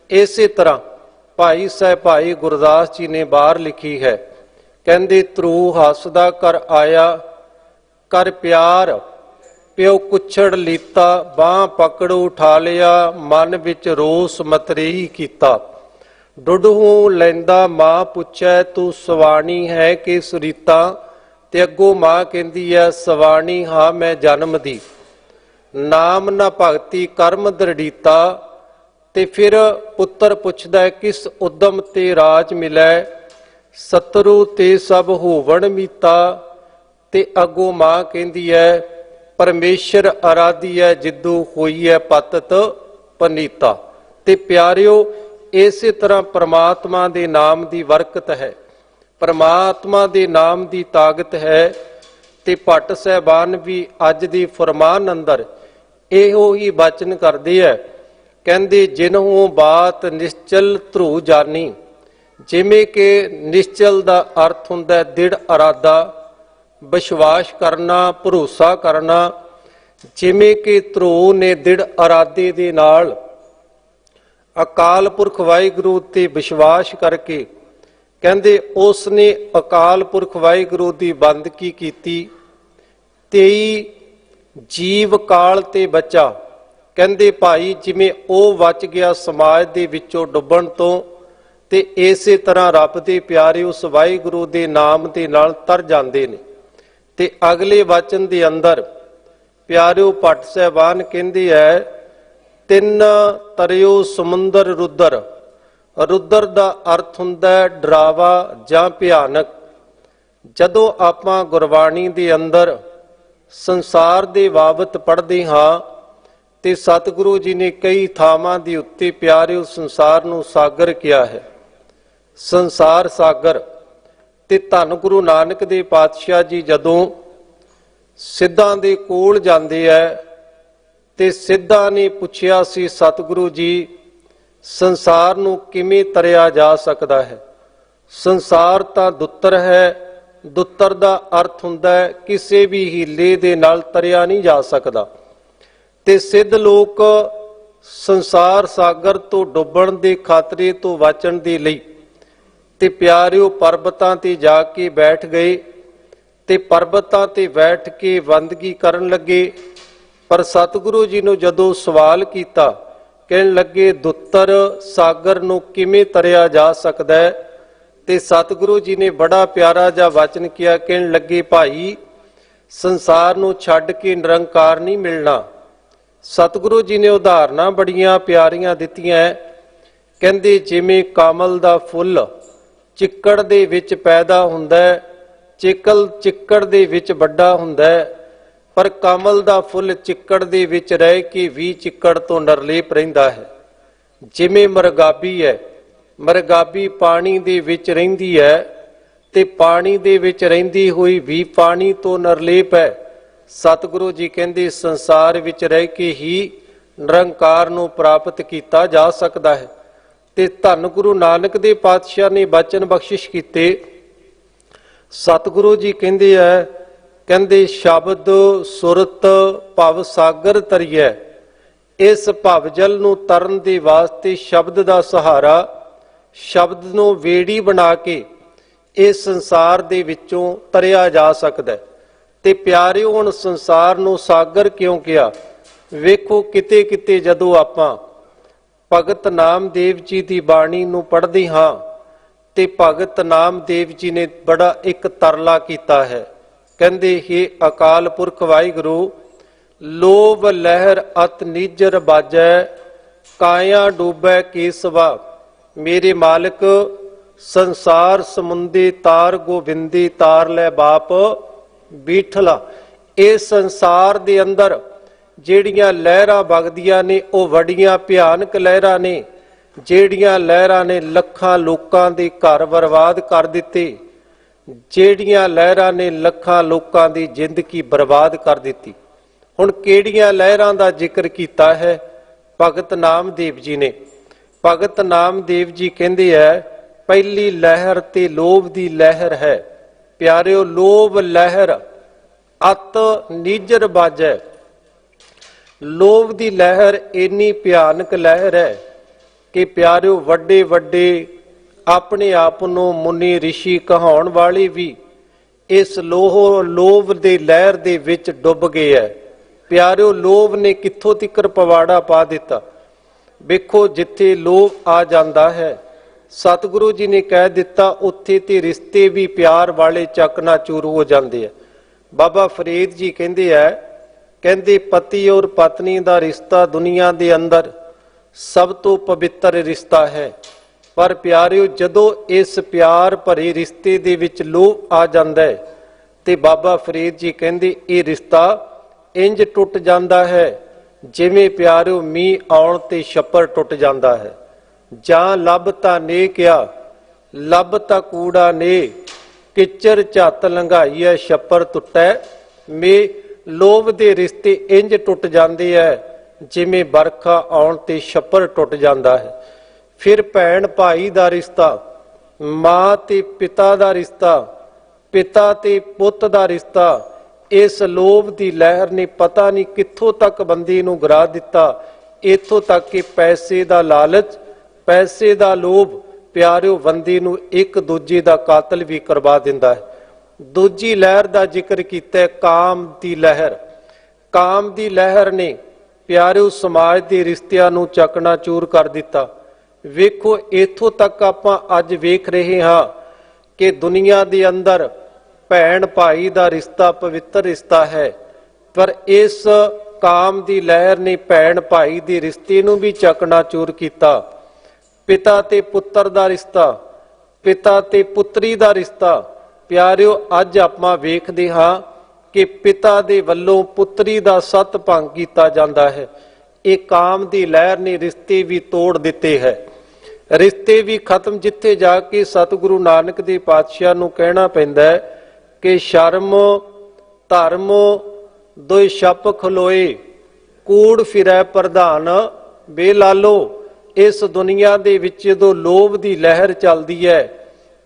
ਇਸੇ ਤਰ੍ਹਾਂ ਭਾਈ ਸਾਹਿਬ ਭਾਈ ਗੁਰਦਾਸ ਜੀ ਨੇ ਬਾਹਰ ਲਿਖੀ ਹੈ, ਕਹਿੰਦੇ ਧਰੁਵ ਹੱਸਦਾ ਕਰ ਆਇਆ, ਕਰ ਪਿਆਰ ਪਿਓ ਕੁਛੜ ਲੀਤਾ, ਬਾਂਹ ਪਕੜ ਉਠਾ ਲਿਆ, ਮਨ ਵਿੱਚ ਰੋਸ ਮਤਰੇਈ ਕੀਤਾ। ਡੁੱਡਹੂ ਲੈਂਦਾ ਮਾਂ ਪੁੱਛੈ, ਤੂੰ ਸਵਾਣੀ ਹੈ ਕਿ ਸੁਰੀਤਾ। ਤੇ ਅੱਗੋਂ ਮਾਂ ਕਹਿੰਦੀ ਹੈ, ਸਵਾਣੀ ਹਾਂ ਮੈਂ ਜਨਮ ਦੀ, ਨਾਮ ਨਾ ਭਗਤੀ ਕਰਮ ਦ੍ਰਿੜੀਤਾ। ਤੇ ਫਿਰ ਪੁੱਤਰ ਪੁੱਛਦਾ, ਕਿਸ ਉਦਮ ਤੇ ਰਾਜ ਮਿਲੈ, ਸਤਰੂ ਤੇ ਸਭ ਹੋਵਣ ਮੀਤਾ। ਤੇ ਅੱਗੋਂ ਮਾਂ ਕਹਿੰਦੀ ਹੈ, ਪਰਮੇਸ਼ਰ ਆਰਾਧੀ ਹੈ, ਜਿੱਦੂ ਹੋਈ ਹੈ ਪਤਤ ਪਨੀਤਾ। ਤੇ ਪਿਆਰਿਓ, ਇਸੇ ਤਰ੍ਹਾਂ ਪ੍ਰਮਾਤਮਾ ਦੇ ਨਾਮ ਦੀ ਬਰਕਤ ਹੈ, ਪ੍ਰਮਾਤਮਾ ਦੇ ਨਾਮ ਦੀ ਤਾਕਤ ਹੈ। ਤੇ ਭੱਟ ਸਾਹਿਬਾਨ ਵੀ ਅੱਜ ਦੀ ਫਰਮਾਨ ਅੰਦਰ ਇਹੋ ਹੀ ਬਚਨ ਕਰਦੇ ਹੈ, ਕਹਿੰਦੇ ਜਿਨਹੂ ਬਾਤ ਨਿਸ਼ਚਲ ਧਰੁਵ ਜਾਨੀ। ਜਿਵੇਂ ਕਿ ਨਿਸ਼ਚਲ ਦਾ ਅਰਥ ਹੁੰਦਾ ਹੈ ਦ੍ਰਿੜ ਇਰਾਦਾ, ਵਿਸ਼ਵਾਸ ਕਰਨਾ, ਭਰੋਸਾ ਕਰਨਾ। ਜਿਵੇਂ ਕਿ ਧਰੁਵ ਨੇ ਦ੍ਰਿੜ ਇਰਾਦੇ ਦੇ ਨਾਲ ਅਕਾਲ ਪੁਰਖ ਵਾਹਿਗੁਰੂ ਤੇ ਵਿਸ਼ਵਾਸ ਕਰਕੇ, ਕਹਿੰਦੇ ਉਸ ਨੇ ਅਕਾਲ ਪੁਰਖ ਵਾਹਿਗੁਰੂ ਦੀ ਬੰਦਗੀ ਕੀਤੀ। 23 ਜੀਵ ਕਾਲ ਤੇ ਬਚਾ, ਕਹਿੰਦੇ ਭਾਈ ਜਿਵੇਂ ਉਹ ਬਚ ਗਿਆ ਸਮਾਜ ਦੇ ਵਿੱਚੋਂ ਡੁੱਬਣ ਤੋਂ, ਤੇ ਇਸੇ ਤਰ੍ਹਾਂ ਰੱਬ ਦੇ ਪਿਆਰੇ ਉਸ ਵਾਹਿਗੁਰੂ ਦੇ ਨਾਮ ਦੇ ਨਾਲ ਤਰ ਜਾਂਦੇ ਨੇ। ਤੇ ਅਗਲੇ ਵਚਨ ਦੇ ਅੰਦਰ ਪਿਆਰਿਓ ਭੱਟ ਸਾਹਿਬਾਨ ਕਹਿੰਦੇ ਹੈ, ਤਿੰਨ ਤਰਿਓ ਸਮੁੰਦਰ ਰੁਦਰ। ਰੁਦਰ ਦਾ ਅਰਥ ਹੁੰਦਾ ਹੈ ਡਰਾਵਾ ਜਾਂ ਭਿਆਨਕ। ਜਦੋਂ ਆਪਾਂ ਗੁਰਬਾਣੀ ਦੇ ਅੰਦਰ ਸੰਸਾਰ ਦੇ ਬਾਬਤ ਪੜ੍ਹਦੇ ਹਾਂ ਤੇ ਸਤਿਗੁਰੂ ਜੀ ਨੇ ਕਈ ਥਾਵਾਂ ਦੇ ਉੱਤੇ ਪਿਆਰਿਓ ਸੰਸਾਰ ਨੂੰ ਸਾਗਰ ਕਿਹਾ ਹੈ, ਸੰਸਾਰ ਸਾਗਰ। ਤੇ ਧੰਨ ਗੁਰੂ ਨਾਨਕ ਦੇਵ ਪਾਤਸ਼ਾਹ ਜੀ ਜਦੋਂ ਸਿੱਧਾਂ ਦੇ ਕੋਲ ਜਾਂਦੇ ਐ ਤੇ ਸਿੱਧਾਂ ਨੇ ਪੁੱਛਿਆ ਸੀ, ਸਤਿਗੁਰੂ ਜੀ ਸੰਸਾਰ ਨੂੰ ਕਿਵੇਂ ਤਰਿਆ ਜਾ ਸਕਦਾ ਹੈ? ਸੰਸਾਰ ਤਾਂ ਦੁੱਤਰ ਹੈ, ਦੁੱਤਰ ਦਾ ਅਰਥ ਹੁੰਦਾ ਹੈ ਕਿਸੇ ਵੀ ਹੀਲੇ ਦੇ ਨਾਲ ਤਰਿਆ ਨਹੀਂ ਜਾ ਸਕਦਾ। ਤੇ ਸਿੱਧ ਲੋਕ ਸੰਸਾਰ ਸਾਗਰ ਤੋਂ ਡੁੱਬਣ ਦੇ ਖਾਤਰੇ ਤੋਂ ਬਚਣ ਦੇ ਲਈ ਤੇ ਪਿਆਰਿਓ ਪਰਬਤਾਂ ਤੇ ਜਾ ਕੇ ਬੈਠ ਗਏ ਤੇ ਪਰਬਤਾਂ ਤੇ ਬੈਠ ਕੇ ਬੰਦਗੀ ਕਰਨ ਲੱਗੇ। ਪਰ ਸਤਿਗੁਰੂ ਜੀ ਨੂੰ ਜਦੋਂ ਸਵਾਲ ਕੀਤਾ, ਕਹਿਣ ਲੱਗੇ ਦੁੱਤਰ ਸਾਗਰ ਨੂੰ ਕਿਵੇਂ ਤਰਿਆ ਜਾ ਸਕਦਾ ਹੈ? ਤੇ ਸਤਿਗੁਰੂ ਜੀ ਨੇ ਬੜਾ ਪਿਆਰਾ ਜਿਹਾ ਵਚਨ ਕਿਹਾ, ਕਹਿਣ ਲੱਗੇ ਭਾਈ ਸੰਸਾਰ ਨੂੰ ਛੱਡ ਕੇ ਨਿਰੰਕਾਰ ਨਹੀਂ ਮਿਲਣਾ। ਸਤਿਗੁਰੂ ਜੀ ਨੇ ਉਦਾਹਰਨਾਂ ਬੜੀਆਂ ਪਿਆਰੀਆਂ ਦਿੱਤੀਆਂ। ਕਹਿੰਦੇ ਜਿਵੇਂ ਕਮਲ ਦਾ ਫੁੱਲ ਚਿੱਕੜ ਦੇ ਵਿੱਚ ਪੈਦਾ ਹੁੰਦਾ ਹੈ, ਚਿੱਕੜ ਦੇ ਵਿੱਚ ਵੱਡਾ ਹੁੰਦਾ ਹੈ, ਪਰ ਕਮਲ ਦਾ ਫੁੱਲ ਚਿੱਕੜ ਦੇ ਵਿੱਚ ਰਹਿ ਕੇ ਵੀ ਚਿੱਕੜ ਤੋਂ ਨਿਰਲੇਪ ਰਹਿੰਦਾ ਹੈ। ਜਿਵੇਂ ਮਰਗਾਬੀ ਹੈ, ਮਰਗਾਬੀ ਪਾਣੀ ਦੇ ਵਿੱਚ ਰਹਿੰਦੀ ਹੈ ਤੇ ਪਾਣੀ ਦੇ ਵਿੱਚ ਰਹਿੰਦੀ ਹੋਈ ਵੀ ਪਾਣੀ ਤੋਂ ਨਿਰਲੇਪ ਹੈ। ਸਤਿਗੁਰੂ ਜੀ ਕਹਿੰਦੇ ਸੰਸਾਰ ਵਿੱਚ ਰਹਿ ਕੇ ਹੀ ਨਿਰੰਕਾਰ ਨੂੰ ਪ੍ਰਾਪਤ ਕੀਤਾ ਜਾ ਸਕਦਾ ਹੈ। ਤੇ ਧੰਨ ਗੁਰੂ ਨਾਨਕ ਦੇਵ ਪਾਤਸ਼ਾਹ ਨੇ ਬਚਨ ਬਖਸ਼ਿਸ਼ ਕੀਤੇ। ਸਤਿਗੁਰੂ ਜੀ ਕਹਿੰਦੇ ਹੈ, ਕਹਿੰਦੇ ਸ਼ਬਦ ਸੁਰਤ ਭਵ ਸਾਗਰ ਤਰੀਐ। ਇਸ ਭਵ ਜਲ ਨੂੰ ਤਰਨ ਦੇ ਵਾਸਤੇ ਸ਼ਬਦ ਦਾ ਸਹਾਰਾ, ਸ਼ਬਦ ਨੂੰ ਵੇੜੀ ਬਣਾ ਕੇ ਇਸ ਸੰਸਾਰ ਦੇ ਵਿੱਚੋਂ ਤਰਿਆ ਜਾ ਸਕਦਾ। ਤੇ ਪਿਆਰਿਓ ਹੁਣ ਸੰਸਾਰ ਨੂੰ ਸਾਗਰ ਕਿਉਂ ਕਿਹਾ? ਵੇਖੋ ਕਿਤੇ ਕਿਤੇ ਜਦੋਂ ਆਪਾਂ ਭਗਤ ਨਾਮਦੇਵ ਜੀ ਦੀ ਬਾਣੀ ਨੂੰ ਪੜ੍ਹਦੇ ਹਾਂ ਤੇ ਭਗਤ ਨਾਮਦੇਵ ਜੀ ਨੇ ਬੜਾ ਇੱਕ ਤਰਲਾ ਕੀਤਾ ਹੈ। ਕਹਿੰਦੇ ਹੇ ਅਕਾਲ ਪੁਰਖ ਵਾਹਿਗੁਰੂ, ਲੋਭ ਲਹਿਰ ਅਤ ਨੀਜਰ ਬਾਜੈ, ਕਾਇਆ ਡੂਬੈ ਕੇਸਵਾ। ਮੇਰੇ ਮਾਲਕ ਸੰਸਾਰ ਸਮੁੰਦੇ ਤਾਰ ਗੋਬਿੰਦੀ, ਤਾਰ ਲੈ ਬਾਪ ਬੀਠਲਾ। ਇਸ ਸੰਸਾਰ ਦੇ ਅੰਦਰ ਜਿਹੜੀਆਂ ਲਹਿਰਾਂ ਵਗਦੀਆਂ ਨੇ ਉਹ ਵੱਡੀਆਂ ਭਿਆਨਕ ਲਹਿਰਾਂ ਨੇ, ਜਿਹੜੀਆਂ ਲਹਿਰਾਂ ਨੇ ਲੱਖਾਂ ਲੋਕਾਂ ਦੇ ਘਰ ਬਰਬਾਦ ਕਰ ਦਿੱਤੇ, ਜਿਹੜੀਆਂ ਲਹਿਰਾਂ ਨੇ ਲੱਖਾਂ ਲੋਕਾਂ ਦੀ ਜ਼ਿੰਦਗੀ ਬਰਬਾਦ ਕਰ ਦਿੱਤੀ। ਹੁਣ ਕਿਹੜੀਆਂ ਲਹਿਰਾਂ ਦਾ ਜ਼ਿਕਰ ਕੀਤਾ ਹੈ ਭਗਤ ਨਾਮਦੇਵ ਜੀ ਨੇ? ਭਗਤ ਨਾਮਦੇਵ ਜੀ ਕਹਿੰਦੇ ਹੈ ਪਹਿਲੀ ਲਹਿਰ ਤੇ ਲੋਭ ਦੀ ਲਹਿਰ ਹੈ। ਪਿਆਰਿਓ ਲੋਭ ਲਹਿਰ ਅਤ ਨੀਜਰ ਬਾਜੈ। ਲੋਭ ਦੀ ਲਹਿਰ ਇੰਨੀ ਭਿਆਨਕ ਲਹਿਰ ਹੈ ਕਿ ਪਿਆਰਿਓ ਵੱਡੇ ਵੱਡੇ ਆਪਣੇ ਆਪ ਨੂੰ ਮੁਨੀ ਰਿਸ਼ੀ ਕਹਾਉਣ ਵਾਲੇ ਵੀ ਇਸ ਲੋਭ ਦੇ ਲਹਿਰ ਦੇ ਵਿੱਚ ਡੁੱਬ ਗਏ ਹੈ। ਪਿਆਰਿਓ ਲੋਭ ਨੇ ਕਿੱਥੋਂ ਤੀਕਰ ਪਵਾੜਾ ਪਾ ਦਿੱਤਾ। ਵੇਖੋ ਜਿੱਥੇ ਲੋਭ ਆ ਜਾਂਦਾ ਹੈ, ਸਤਿਗੁਰੂ ਜੀ ਨੇ ਕਹਿ ਦਿੱਤਾ ਉੱਥੇ ਤੇ ਰਿਸ਼ਤੇ ਵੀ ਪਿਆਰ ਵਾਲੇ ਚਕਨਾਚੂਰ ਹੋ ਜਾਂਦੇ ਆ। ਬਾਬਾ ਫਰੀਦ ਜੀ ਕਹਿੰਦੇ ਹੈ, ਕਹਿੰਦੇ ਪਤੀ ਔਰ ਪਤਨੀ ਦਾ ਰਿਸ਼ਤਾ ਦੁਨੀਆ ਦੇ ਅੰਦਰ ਸਭ ਤੋਂ ਪਵਿੱਤਰ ਰਿਸ਼ਤਾ ਹੈ। ਪਰ ਪਿਆਰਿਓ ਜਦੋਂ ਇਸ ਪਿਆਰ ਭਰੇ ਰਿਸ਼ਤੇ ਦੇ ਵਿੱਚ ਲੋਭ ਆ ਜਾਂਦਾ ਹੈ ਤੇ ਬਾਬਾ ਫਰੀਦ ਜੀ ਕਹਿੰਦੇ ਇਹ ਰਿਸ਼ਤਾ ਇੰਜ ਟੁੱਟ ਜਾਂਦਾ ਹੈ ਜਿਵੇਂ ਪਿਆਰਿਓ ਮੀਂਹ ਆਉਣ ਤੇ ਛੱਪਰ ਟੁੱਟ ਜਾਂਦਾ ਹੈ। ਜਾਂ ਲੱਭ ਤਾਂ ਨੇ ਕਿਹਾ, ਲੱਭ ਤਾਂ ਕੂੜਾ ਨੇ, ਕਿਚਰ ਝੱਤ ਲੰਘਾਈ ਹੈ ਛੱਪਰ ਟੁੱਟੈ ਮੇ। ਲੋਭ ਦੇ ਰਿਸ਼ਤੇ ਇੰਜ ਟੁੱਟ ਜਾਂਦੇ ਹੈ ਜਿਵੇਂ ਬਰਖਾ ਆਉਣ ਤੇ ਛੱਪਰ ਟੁੱਟ ਜਾਂਦਾ ਹੈ। ਫਿਰ ਭੈਣ ਭਾਈ ਦਾ ਰਿਸ਼ਤਾ, ਮਾਂ ਤੇ ਪਿਤਾ ਦਾ ਰਿਸ਼ਤਾ, ਪਿਤਾ ਤੇ ਪੁੱਤ ਦਾ ਰਿਸ਼ਤਾ, ਇਸ ਲੋਭ ਦੀ ਲਹਿਰ ਨੇ ਪਤਾ ਨਹੀਂ ਕਿੱਥੋਂ ਤੱਕ ਬੰਦੇ ਨੂੰ ਗਿਰਾ ਦਿੱਤਾ। ਇੱਥੋਂ ਤੱਕ ਕਿ ਪੈਸੇ ਦਾ ਲਾਲਚ, ਪੈਸੇ ਦਾ ਲੋਭ ਪਿਆਰਿਓ ਬੰਦੇ ਨੂੰ ਇੱਕ ਦੂਜੇ ਦਾ ਕਾਤਲ ਵੀ ਕਰਵਾ ਦਿੰਦਾ ਹੈ। ਦੂਜੀ ਲਹਿਰ ਦਾ ਜ਼ਿਕਰ ਕੀਤਾ ਕਾਮ ਦੀ ਲਹਿਰ। ਕਾਮ ਦੀ ਲਹਿਰ ਨੇ ਪਿਆਰਿਓ ਸਮਾਜ ਦੇ ਰਿਸ਼ਤਿਆਂ ਨੂੰ ਚਕਨਾਚੂਰ ਕਰ ਦਿੱਤਾ। ਵੇਖੋ ਇੱਥੋਂ ਤੱਕ ਆਪਾਂ ਅੱਜ ਵੇਖ ਰਹੇ ਹਾਂ ਕਿ ਦੁਨੀਆ ਦੇ ਅੰਦਰ ਭੈਣ ਭਾਈ ਦਾ ਰਿਸ਼ਤਾ ਪਵਿੱਤਰ ਰਿਸ਼ਤਾ ਹੈ, ਪਰ ਇਸ ਕਾਮ ਦੀ ਲਹਿਰ ਨੇ ਭੈਣ ਭਾਈ ਦੇ ਰਿਸ਼ਤੇ ਨੂੰ ਵੀ ਚਕਨਾਚੂਰ ਕੀਤਾ। ਪਿਤਾ ਤੇ ਪੁੱਤਰ ਦਾ ਰਿਸ਼ਤਾ, ਪਿਤਾ ਤੇ ਪੁੱਤਰੀ ਦਾ ਰਿਸ਼ਤਾ। ਪਿਆਰਿਓ ਅੱਜ ਆਪਾਂ ਵੇਖਦੇ ਹਾਂ ਕਿ ਪਿਤਾ ਦੇ ਵੱਲੋਂ ਪੁੱਤਰੀ ਦਾ ਸਤ ਭੰਗ ਕੀਤਾ ਜਾਂਦਾ ਹੈ। ਇਹ ਕਾਮ ਦੀ ਲਹਿਰ ਨੇ ਰਿਸ਼ਤੇ ਵੀ ਤੋੜ ਦਿੱਤੇ ਹੈ, ਰਿਸ਼ਤੇ ਵੀ ਖਤਮ। ਜਿੱਥੇ ਜਾ ਕੇ ਸਤਿਗੁਰੂ ਨਾਨਕ ਦੇ ਪਾਤਸ਼ਾਹ ਨੂੰ ਕਹਿਣਾ ਪੈਂਦਾ ਹੈ ਕਿ ਸ਼ਰਮ ਧਰਮ ਦੋਇ ਛਪ ਖਲੋਏ, ਕੂੜ ਫਿਰੈ ਪ੍ਰਧਾਨ ਬੇਲਾਲੋ। ਇਸ ਦੁਨੀਆ ਦੇ ਵਿੱਚ ਜਦੋਂ ਲੋਭ ਦੀ ਲਹਿਰ ਚੱਲਦੀ ਹੈ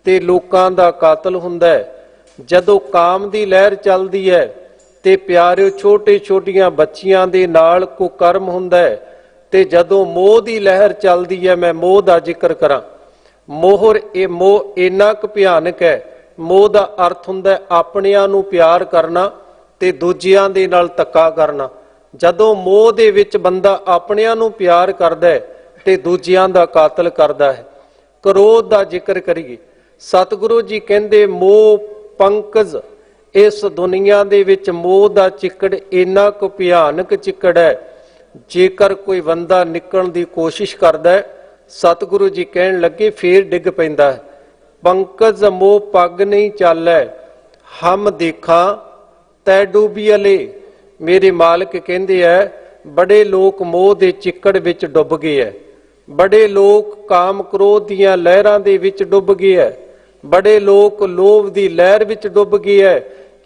ਤੇ ਲੋਕਾਂ ਦਾ ਕਾਤਲ ਹੁੰਦਾ ਹੈ, ਜਦੋਂ ਕਾਮ ਦੀ ਲਹਿਰ ਚੱਲਦੀ ਹੈ ਤੇ ਪਿਆਰਿਓ ਛੋਟੇ ਛੋਟੀਆਂ ਬੱਚੀਆਂ ਦੇ ਨਾਲ ਕੁਕਰਮ ਹੁੰਦਾ ਹੈ, ਤੇ ਜਦੋਂ ਮੋਹ ਦੀ ਲਹਿਰ ਚੱਲਦੀ ਹੈ, ਮੈਂ ਮੋਹ ਦਾ ਜ਼ਿਕਰ ਕਰਾਂ, ਮੋਹਰ ਇਹ ਮੋਹ ਇੰਨਾ ਕੁ ਭਿਆਨਕ ਹੈ। ਮੋਹ ਦਾ ਅਰਥ ਹੁੰਦਾ ਹੈ ਆਪਣਿਆਂ ਨੂੰ ਪਿਆਰ ਕਰਨਾ ਤੇ ਦੂਜਿਆਂ ਦੇ ਨਾਲ ਧੱਕਾ ਕਰਨਾ। ਜਦੋਂ ਮੋਹ ਦੇ ਵਿੱਚ ਬੰਦਾ ਆਪਣਿਆਂ ਨੂੰ ਪਿਆਰ ਕਰਦਾ ਹੈ ਤੇ ਦੂਜਿਆਂ ਦਾ ਕਾਤਲ ਕਰਦਾ ਹੈ। ਕ੍ਰੋਧ ਦਾ ਜ਼ਿਕਰ ਕਰੀਏ, ਸਤਿਗੁਰੂ ਜੀ ਕਹਿੰਦੇ ਮੋਹ ਪੰਕਜ, ਇਸ ਦੁਨੀਆ ਦੇ ਵਿੱਚ ਮੋਹ ਦਾ ਚਿੱਕੜ ਇੰਨਾ ਕੁ ਭਿਆਨਕ ਚਿੱਕੜ ਹੈ, ਜੇਕਰ ਕੋਈ ਬੰਦਾ ਨਿਕਲਣ ਦੀ ਕੋਸ਼ਿਸ਼ ਕਰਦਾ ਹੈ, ਸਤਿਗੁਰੂ ਜੀ ਕਹਿਣ ਲੱਗੇ ਫੇਰ ਡਿੱਗ ਪੈਂਦਾ ਹੈ। ਪੰਕਜ ਮੋਹ ਪੱਗ ਨਹੀਂ ਚਾਲੈ, ਹਮ ਦੇਖਾਂ ਤੈ ਡੂਬੀਅਲੇ। ਮੇਰੇ ਮਾਲਕ ਕਹਿੰਦੇ ਹੈ ਬੜੇ ਲੋਕ ਮੋਹ ਦੇ ਚਿੱਕੜ ਵਿੱਚ ਡੁੱਬ ਗਏ ਹੈ, ਬੜੇ ਲੋਕ ਕਾਮ ਕ੍ਰੋਧ ਦੀਆਂ ਲਹਿਰਾਂ ਦੇ ਵਿੱਚ ਡੁੱਬ ਗਏ ਹੈ, ਬੜੇ ਲੋਕ ਲੋਭ ਦੀ ਲਹਿਰ ਵਿੱਚ ਡੁੱਬ ਗਏ ਹੈ।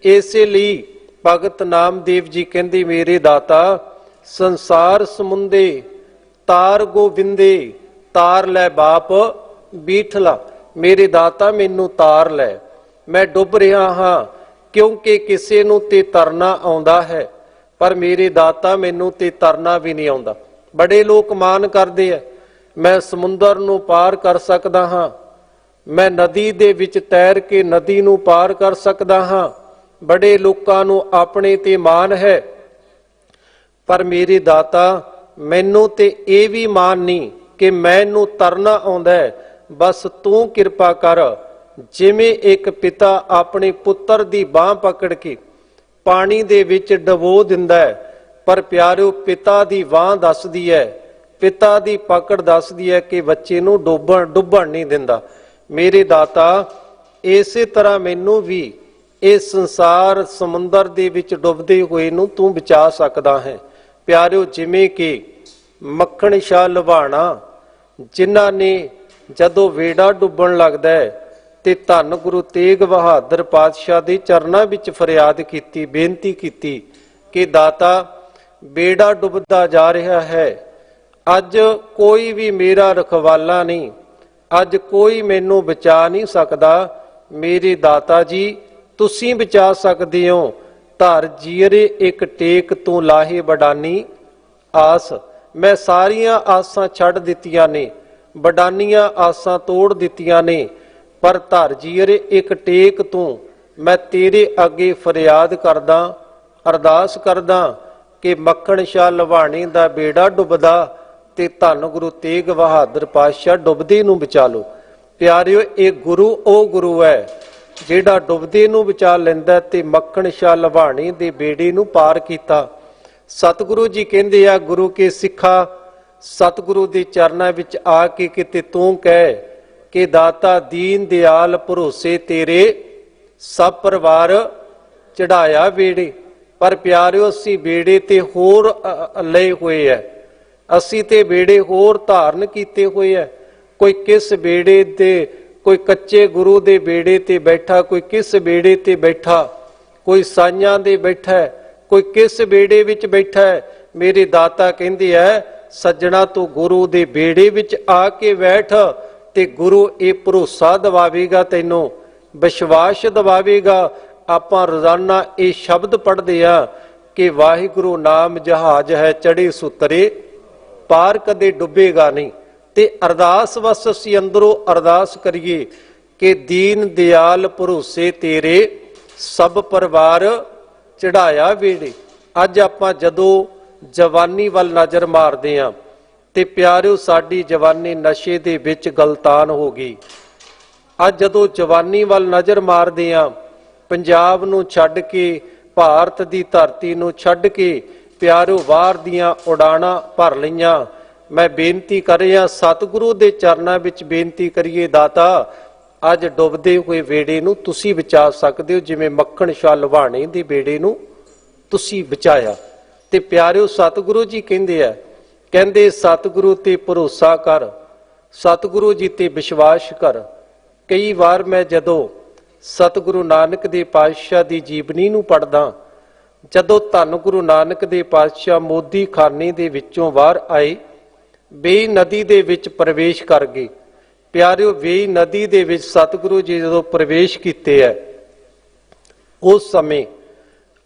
ਇਸੇ ਲਈ ਭਗਤ ਨਾਮਦੇਵ ਜੀ ਕਹਿੰਦੇ ਮੇਰੇ ਦਾਤਾ ਸੰਸਾਰ ਸਮੁੰਦੇ ਤਾਰ ਗੋਬਿੰਦੇ, ਤਾਰ ਲੈ ਬਾਪ ਬੀਠਲਾ। ਮੇਰੇ ਦਾਤਾ ਮੈਨੂੰ ਤਾਰ ਲੈ, ਮੈਂ ਡੁੱਬ ਰਿਹਾ ਹਾਂ, ਕਿਉਂਕਿ ਕਿਸੇ ਨੂੰ ਤੇ ਤਰਨਾ ਆਉਂਦਾ ਹੈ, ਪਰ ਮੇਰੇ ਦਾਤਾ ਮੈਨੂੰ ਤੇ ਤਰਨਾ ਵੀ ਨਹੀਂ ਆਉਂਦਾ। ਬੜੇ ਲੋਕ ਮਾਨ ਕਰਦੇ ਆ, ਮੈਂ ਸਮੁੰਦਰ ਨੂੰ ਪਾਰ ਕਰ ਸਕਦਾ ਹਾਂ, ਮੈਂ ਨਦੀ ਦੇ ਵਿੱਚ ਤੈਰ ਕੇ ਨਦੀ ਨੂੰ ਪਾਰ ਕਰ ਸਕਦਾ ਹਾਂ। ਬੜੇ ਲੋਕਾਂ ਨੂੰ ਆਪਣੇ ਤੇ ਮਾਣ ਹੈ, ਪਰ ਮੇਰੇ ਦਾਤਾ ਮੈਨੂੰ ਤੇ ਇਹ ਵੀ ਮਾਣ ਨਹੀਂ ਕਿ ਮੈਨੂੰ ਤਰਨਾ ਆਉਂਦਾ ਹੈ। ਬਸ ਤੂੰ ਕਿਰਪਾ ਕਰ। ਜਿਵੇਂ ਇੱਕ ਪਿਤਾ ਆਪਣੇ ਪੁੱਤਰ ਦੀ ਬਾਹ ਪਕੜ ਕੇ ਪਾਣੀ ਦੇ ਵਿੱਚ ਡਬੋ ਦਿੰਦਾ ਹੈ, ਪਰ ਪਿਆਰਿਓ ਪਿਤਾ ਦੀ ਬਾਹ ਦੱਸਦੀ ਹੈ, ਪਿਤਾ ਦੀ ਪਕੜ ਦੱਸਦੀ ਹੈ ਕਿ ਬੱਚੇ ਨੂੰ ਡੁੱਬਣ ਨਹੀਂ ਦਿੰਦਾ। ਮੇਰੇ ਦਾਤਾ ਇਸੇ ਤਰ੍ਹਾਂ ਮੈਨੂੰ ਵੀ ਇਸ ਸੰਸਾਰ ਸਮੁੰਦਰ ਦੇ ਵਿੱਚ ਡੁੱਬਦੇ ਹੋਏ ਨੂੰ ਤੂੰ ਬਚਾ ਸਕਦਾ ਹੈ। ਪਿਆਰਿਓ ਜਿਵੇਂ ਕਿ ਮੱਖਣ ਸ਼ਾਹ ਲੁਬਾਣਾ, ਜਿਨ੍ਹਾਂ ਨੇ ਜਦੋਂ ਵੇੜਾ ਡੁੱਬਣ ਲੱਗਦਾ ਹੈ ਤੇ ਧੰਨ ਗੁਰੂ ਤੇਗ ਬਹਾਦਰ ਪਾਤਸ਼ਾਹ ਦੇ ਚਰਨਾਂ ਵਿੱਚ ਫਰਿਆਦ ਕੀਤੀ, ਬੇਨਤੀ ਕੀਤੀ ਕਿ ਦਾਤਾ ਬੇੜਾ ਡੁੱਬਦਾ ਜਾ ਰਿਹਾ ਹੈ, ਅੱਜ ਕੋਈ ਵੀ ਮੇਰਾ ਰਖਵਾਲਾ ਨਹੀਂ, ਅੱਜ ਕੋਈ ਮੈਨੂੰ ਬਚਾ ਨਹੀਂ ਸਕਦਾ। ਮੇਰੇ ਦਾਤਾ ਜੀ ਤੁਸੀਂ ਬਚਾ ਸਕਦੇ ਹੋ। ਧਰ ਜੀਰੇ ਇੱਕ ਟੇਕ ਤੂੰ ਲਾਹੇ ਬਡਾਨੀ ਆਸ। ਮੈਂ ਸਾਰੀਆਂ ਆਸਾਂ ਛੱਡ ਦਿੱਤੀਆਂ ਨੇ, ਬਡਾਨੀਆਂ ਆਸਾਂ ਤੋੜ ਦਿੱਤੀਆਂ ਨੇ, ਪਰ ਧਰ ਜੀਰੇ ਇੱਕ ਟੇਕ ਤੂੰ, ਮੈਂ ਤੇਰੇ ਅੱਗੇ ਫਰਿਆਦ ਕਰਦਾ, ਅਰਦਾਸ ਕਰਦਾ ਕਿ ਮੱਖਣ ਸ਼ਾਹ ਲੁਬਾਣੇ ਦਾ ਬੇੜਾ ਡੁੱਬਦਾ ਤੇ ਧੰਨ ਗੁਰੂ ਤੇਗ ਬਹਾਦਰ ਪਾਤਸ਼ਾਹ ਡੁੱਬਦੇ ਨੂੰ ਬਚਾ ਲੋ। ਪਿਆਰਿਓ ਇਹ ਗੁਰੂ ਉਹ ਗੁਰੂ ਹੈ ਜਿਹੜਾ ਡੁੱਬਦੇ ਨੂੰ ਬਚਾ ਲੈਂਦਾ ਤੇ ਮੱਖਣ ਸ਼ਾਹ ਲੁਬਾਣੇ ਦੇ ਬੇੜੇ ਨੂੰ ਪਾਰ ਕੀਤਾ। ਸਤਿਗੁਰੂ ਜੀ ਕਹਿੰਦੇ ਆ ਗੁਰੂ ਕੇ ਸਿੱਖਾ, ਸਤਿਗੁਰੂ ਦੇ ਚਰਨਾਂ ਵਿੱਚ ਆ ਕੇ ਕਿਤੇ ਤੂੰ ਕਹਿ ਕਿ ਦਾਤਾ ਦੀਨ ਦਿਆਲ ਭਰੋਸੇ ਤੇਰੇ ਸਭ ਪਰਿਵਾਰ ਚੜਾਇਆ ਬੇੜੇ। ਪਰ ਪਿਆਰਿਓ ਅਸੀਂ ਬੇੜੇ ਤੇ ਹੋਰ ਲਏ ਹੋਏ ਹੈ, ਅਸੀਂ ਤੇ ਬੇੜੇ ਹੋਰ ਧਾਰਨ ਕੀਤੇ ਹੋਏ ਹੈ। ਕੋਈ ਕਿਸ ਬੇੜੇ ਤੇ, ਕੋਈ ਕੱਚੇ ਗੁਰੂ ਦੇ ਬੇੜੇ ਤੇ ਬੈਠਾ, ਕੋਈ ਕਿਸ ਬੇੜੇ ਤੇ ਬੈਠਾ, ਕੋਈ ਸਾਈਆਂ ਦੇ ਬੈਠਾ ਹੈ, ਕੋਈ ਕਿਸ ਬੇੜੇ ਵਿੱਚ ਬੈਠਾ ਹੈ। ਮੇਰੇ ਦਾਤਾ ਕਹਿੰਦੇ ਹੈ ਸੱਜਣਾ ਤੂੰ ਗੁਰੂ ਦੇ ਬੇੜੇ ਵਿੱਚ ਆ ਕੇ ਬੈਠ ਤੇ ਗੁਰੂ ਇਹ ਭਰੋਸਾ ਦਿਵਾਵੇਗਾ, ਤੈਨੂੰ ਵਿਸ਼ਵਾਸ ਦਿਵਾਵੇਗਾ। ਆਪਾਂ ਰੋਜ਼ਾਨਾ ਇਹ ਸ਼ਬਦ ਪੜ੍ਹਦੇ ਆ ਕਿ ਵਾਹਿਗੁਰੂ ਨਾਮ ਜਹਾਜ਼ ਹੈ ਚੜੇ ਸੁਤਰੇ, ਪਾਰ ਕਦੇ ਡੁੱਬੇਗਾ ਨਹੀਂ। ਤੇ ਅਰਦਾਸ ਬਸ ਅਸੀਂ ਅੰਦਰੋਂ ਅਰਦਾਸ ਕਰੀਏ ਕਿ ਦੀਨ ਦਿਆਲ ਭਰੋਸੇ ਤੇਰੇ ਸਭ ਪਰਿਵਾਰ ਚੜਾਇਆ ਬੇੜੇ। ਅੱਜ ਆਪਾਂ ਜਦੋਂ ਜਵਾਨੀ ਵੱਲ ਨਜ਼ਰ ਮਾਰਦੇ ਹਾਂ ਤੇ ਪਿਆਰਿਓ ਸਾਡੀ ਜਵਾਨੀ ਨਸ਼ੇ ਦੇ ਵਿੱਚ ਗਲਤਾਨ ਹੋ ਗਈ। ਅੱਜ ਜਦੋਂ ਜਵਾਨੀ ਵੱਲ ਨਜ਼ਰ ਮਾਰਦੇ ਹਾਂ, ਪੰਜਾਬ ਨੂੰ ਛੱਡ ਕੇ, ਭਾਰਤ ਦੀ ਧਰਤੀ ਨੂੰ ਛੱਡ ਕੇ ਪਿਆਰਿਓ ਬਾਹਰ ਦੀਆਂ ਉਡਾਣਾਂ ਭਰ ਲਈਆਂ। ਮੈਂ ਬੇਨਤੀ ਕਰ ਰਿਹਾ, ਸਤਿਗੁਰੂ ਦੇ ਚਰਨਾਂ ਵਿੱਚ ਬੇਨਤੀ ਕਰੀਏ, ਦਾਤਾ ਅੱਜ ਡੁੱਬਦੇ ਹੋਏ ਬੇੜੇ ਨੂੰ ਤੁਸੀਂ ਬਚਾ ਸਕਦੇ ਹੋ, ਜਿਵੇਂ ਮੱਖਣ ਸ਼ਾਹ ਲੁਹਾਣੇ ਦੇ ਬੇੜੇ ਨੂੰ ਤੁਸੀਂ ਬਚਾਇਆ। ਤੇ ਪਿਆਰਿਓ ਸਤਿਗੁਰੂ ਜੀ ਕਹਿੰਦੇ ਸਤਿਗੁਰੂ ਤੇ ਭਰੋਸਾ ਕਰ, ਸਤਿਗੁਰੂ ਜੀ ਤੇ ਵਿਸ਼ਵਾਸ ਕਰ। ਕਈ ਵਾਰ ਮੈਂ ਜਦੋਂ ਸਤਿਗੁਰੂ ਨਾਨਕ ਦੇ ਪਾਤਸ਼ਾਹ ਦੀ ਜੀਵਨੀ ਨੂੰ ਪੜ੍ਹਦਾ, ਜਦੋਂ ਧੰਨ ਗੁਰੂ ਨਾਨਕ ਦੇ ਪਾਤਸ਼ਾਹ ਮੋਦੀ ਖਾਨੇ ਦੇ ਵਿੱਚੋਂ ਬਾਹਰ ਆਏ, ਵੇਈ ਨਦੀ ਦੇ ਵਿੱਚ ਪ੍ਰਵੇਸ਼ ਕਰ ਗਏ। ਪਿਆਰਿਓ ਵੇਈ ਨਦੀ ਦੇ ਵਿੱਚ ਸਤਿਗੁਰੂ ਜੀ ਜਦੋਂ ਪ੍ਰਵੇਸ਼ ਕੀਤੇ ਹੈ, ਉਸ ਸਮੇਂ